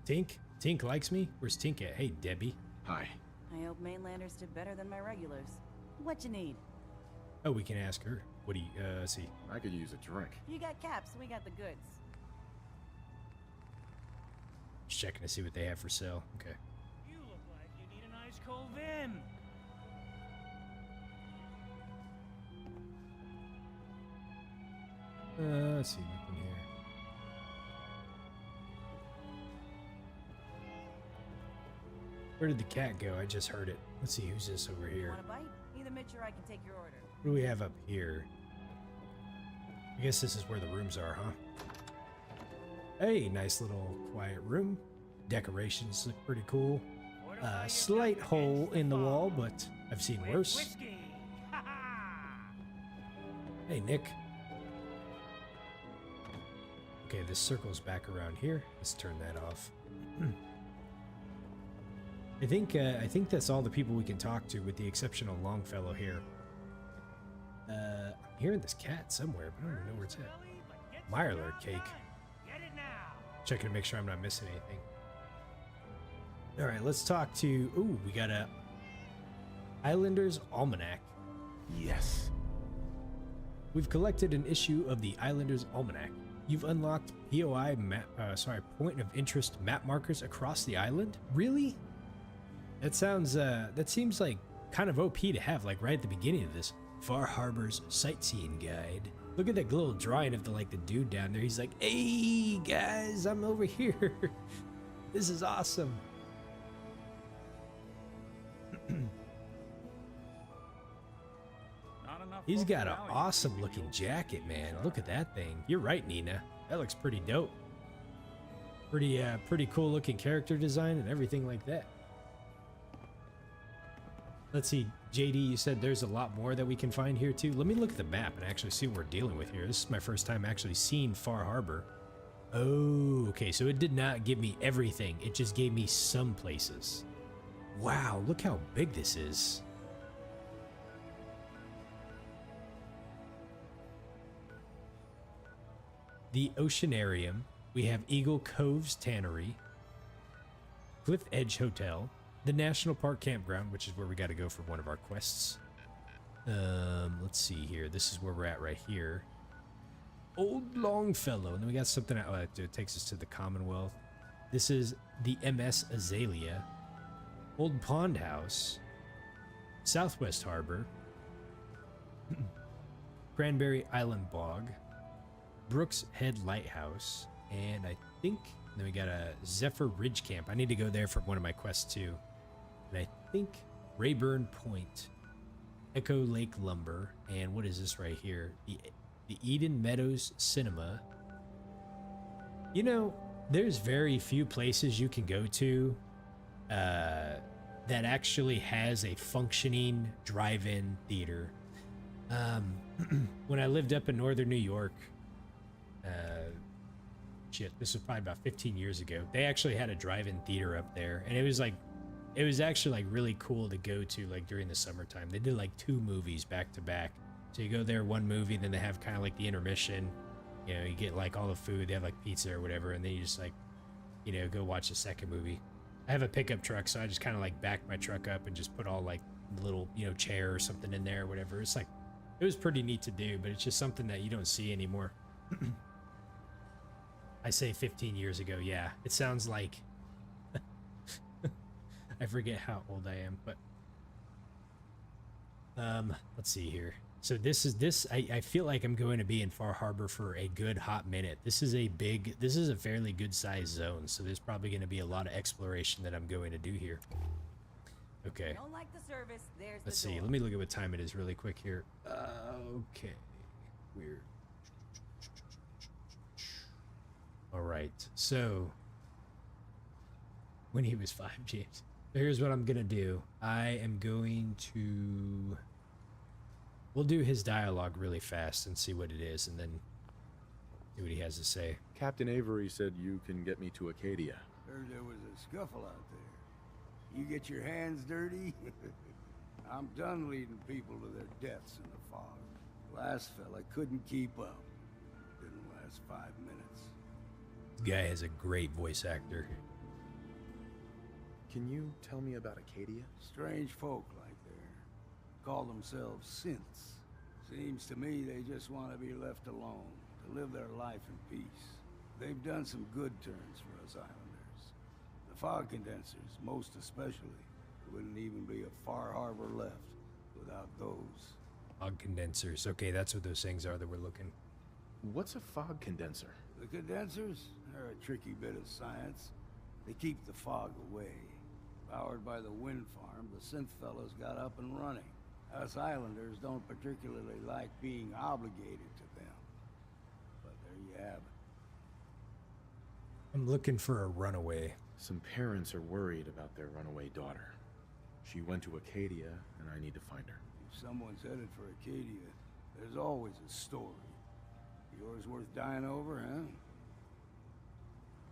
Tink? Tink likes me? Where's Tink at? Hey, Debbie. Hi. I hope mainlanders did better than my regulars. What you need? Oh, we can ask her. What do you, see? I could use a drink. You got caps, we got the goods. Just checking to see what they have for sale. Okay. You look like you need a nice cold vim. Let's see, nothing here. Where did the cat go? I just heard it. Let's see, who's this over here? Want a bite? Either Mitch or I can take your order. What do we have up here? I guess this is where the rooms are, huh? Hey, nice little quiet room. Decorations look pretty cool. Slight hole in the wall, but I've seen worse. Hey, Nick. Okay, this circle's back around here. Let's turn that off. I think that's all the people we can talk to, with the exception of Longfellow here. I'm hearing this cat somewhere, but I don't even know where it's at. Mirelurk cake. Checking to make sure I'm not missing anything. All right, let's talk to. Ooh, we got a Islander's Almanac. Yes. We've collected an issue of the Islanders Almanac. You've unlocked POI point of interest map markers across the island? Really? That sounds, that seems like kind of OP to have, like, right at the beginning of this. Far Harbor's sightseeing guide. Look at that little drawing of the, like, the dude down there. He's like, hey, guys, I'm over here. This is awesome. He's got an awesome looking jacket, man. Look at that thing. You're right, Nina. That looks pretty dope. Pretty cool looking character design and everything like that. Let's see, JD, you said there's a lot more that we can find here too. Let me look at the map and actually see what we're dealing with here. This is my first time actually seeing Far Harbor. Oh, okay, so it did not give me everything. It just gave me some places. Wow, look how big this is. The Oceanarium. We have Eagle Cove's Tannery, Cliff Edge Hotel, the National Park Campground, which is where we got to go for one of our quests. Let's see here. This is where we're at right here. Old Longfellow. And then we got something out. It takes us to the Commonwealth. This is the MS Azalea. Old Pond House. Southwest Harbor. Cranberry Island Bog. Brooks Head Lighthouse. And I think then we got a Zephyr Ridge Camp. I need to go there for one of my quests too. And I think Rayburn Point, Echo Lake Lumber, and what is this right here? The Eden Meadows Cinema. You know, there's very few places you can go to that actually has a functioning drive-in theater. When I lived up in northern New York, this was probably about 15 years ago. They actually had a drive-in theater up there, and it was actually like really cool to go to like during the summertime. They did like 2 movies back to back. So you go there one movie, then they have kind of like the intermission. You know, you get like all the food. They have like pizza or whatever, and then you just like, you know, go watch the second movie. I have a pickup truck, so I just kind of like back my truck up and just put all like little, you know, chair or something in there or whatever. It's like, it was pretty neat to do, but it's just something that you don't see anymore. I say 15 years ago, yeah. It sounds like... I forget how old I am, but... let's see here. So I feel like I'm going to be in Far Harbor for a good hot minute. This is a fairly good sized zone, so there's probably going to be a lot of exploration that I'm going to do here. Okay. Don't like the service, there's Let's the see, door. let me look at what time it is really quick here. Okay. Weird. All right, so when he was 5, James. So here's what I'm gonna do. I am going to... We'll do his dialogue really fast and see what it is, and then see what he has to say. Captain Avery said you can get me to Acadia. Heard there was a scuffle out there. You get your hands dirty? I'm done leading people to their deaths in the fog. Last fella couldn't keep up. Didn't last 5 minutes. This guy has a great voice actor. Can you tell me about Acadia? Strange folk like there. Call themselves synths. Seems to me they just want to be left alone, to live their life in peace. They've done some good turns for us islanders. The fog condensers, most especially. There wouldn't even be a Far Harbor left without those. Fog condensers. Okay, that's what those things are that we're looking. What's a fog condenser? The condensers are a tricky bit of science. They keep the fog away. Powered by the wind farm, the synth fellows got up and running. Us islanders don't particularly like being obligated to them. But there you have it. I'm looking for a runaway. Some parents are worried about their runaway daughter. She went to Acadia, and I need to find her. If someone's headed for Acadia, there's always a story. Yours worth dying over, huh?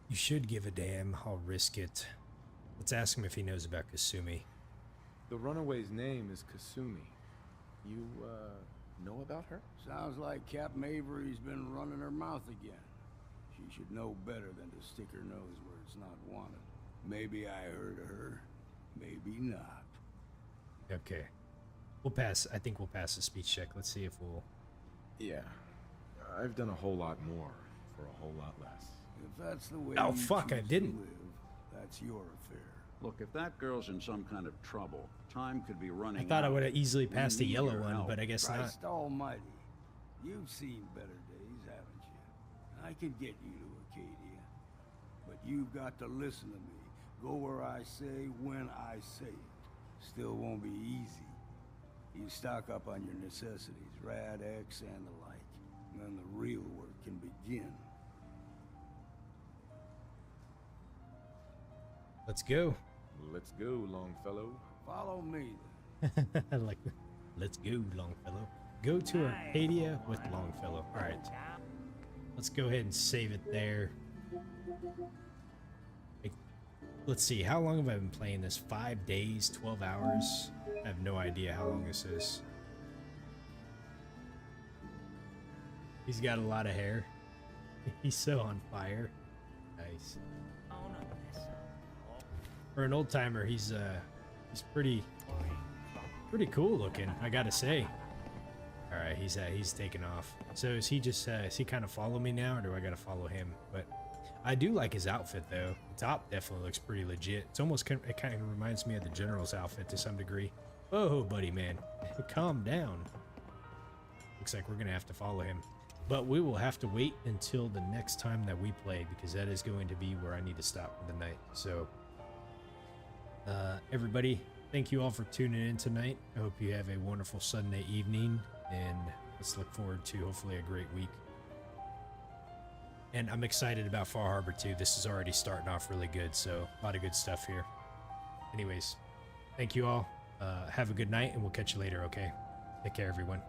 You should give a damn. I'll risk it. Let's ask him if he knows about Kasumi. The runaway's name is Kasumi. You, know about her? Sounds like Captain Avery's been running her mouth again. She should know better than to stick her nose where it's not wanted. Maybe I heard of her, maybe not. Okay. We'll pass. I think we'll pass the speech check. Let's see if Yeah. I've done a whole lot more for a whole lot less. If that's the way Oh, you fuck, I choose to didn't. live, that's your affair. Look, if that girl's in some kind of trouble, time could be running I thought I out. would have easily We passed the need yellow your one, help. but I guess not. Christ almighty. You've seen better days, haven't you? I can get you to Acadia. But you've got to listen to me. Go where I say, when I say it. Still won't be easy. You stock up on your necessities, Rad-X and the like. And then the real work can begin. Let's go. Let's go, Longfellow. Follow me. I like that. Let's go, Longfellow. Go to Arcadia with Longfellow. All right. Let's go ahead and save it there. Let's see. How long have I been playing this? 5 days, 12 hours? I have no idea how long this is. He's got a lot of hair. He's so on fire. Nice. For an old timer, he's pretty cool looking, I gotta say. All right, he's taking off. So is he just is he kind of follow me now, or do I gotta follow him? But I do like his outfit though. The top definitely looks pretty legit. It's almost it kind of reminds me of the general's outfit to some degree. Oh, buddy, man, calm down. Looks like we're gonna have to follow him, but we will have to wait until the next time that we play, because that is going to be where I need to stop for the night. So. Everybody, thank you all for tuning in tonight. I hope you have a wonderful Sunday evening, and let's look forward to hopefully a great week. And I'm excited about Far Harbor too. This is already starting off really good, so a lot of good stuff here. Anyways, thank you all. Have a good night, and we'll catch you later, okay? Take care, everyone.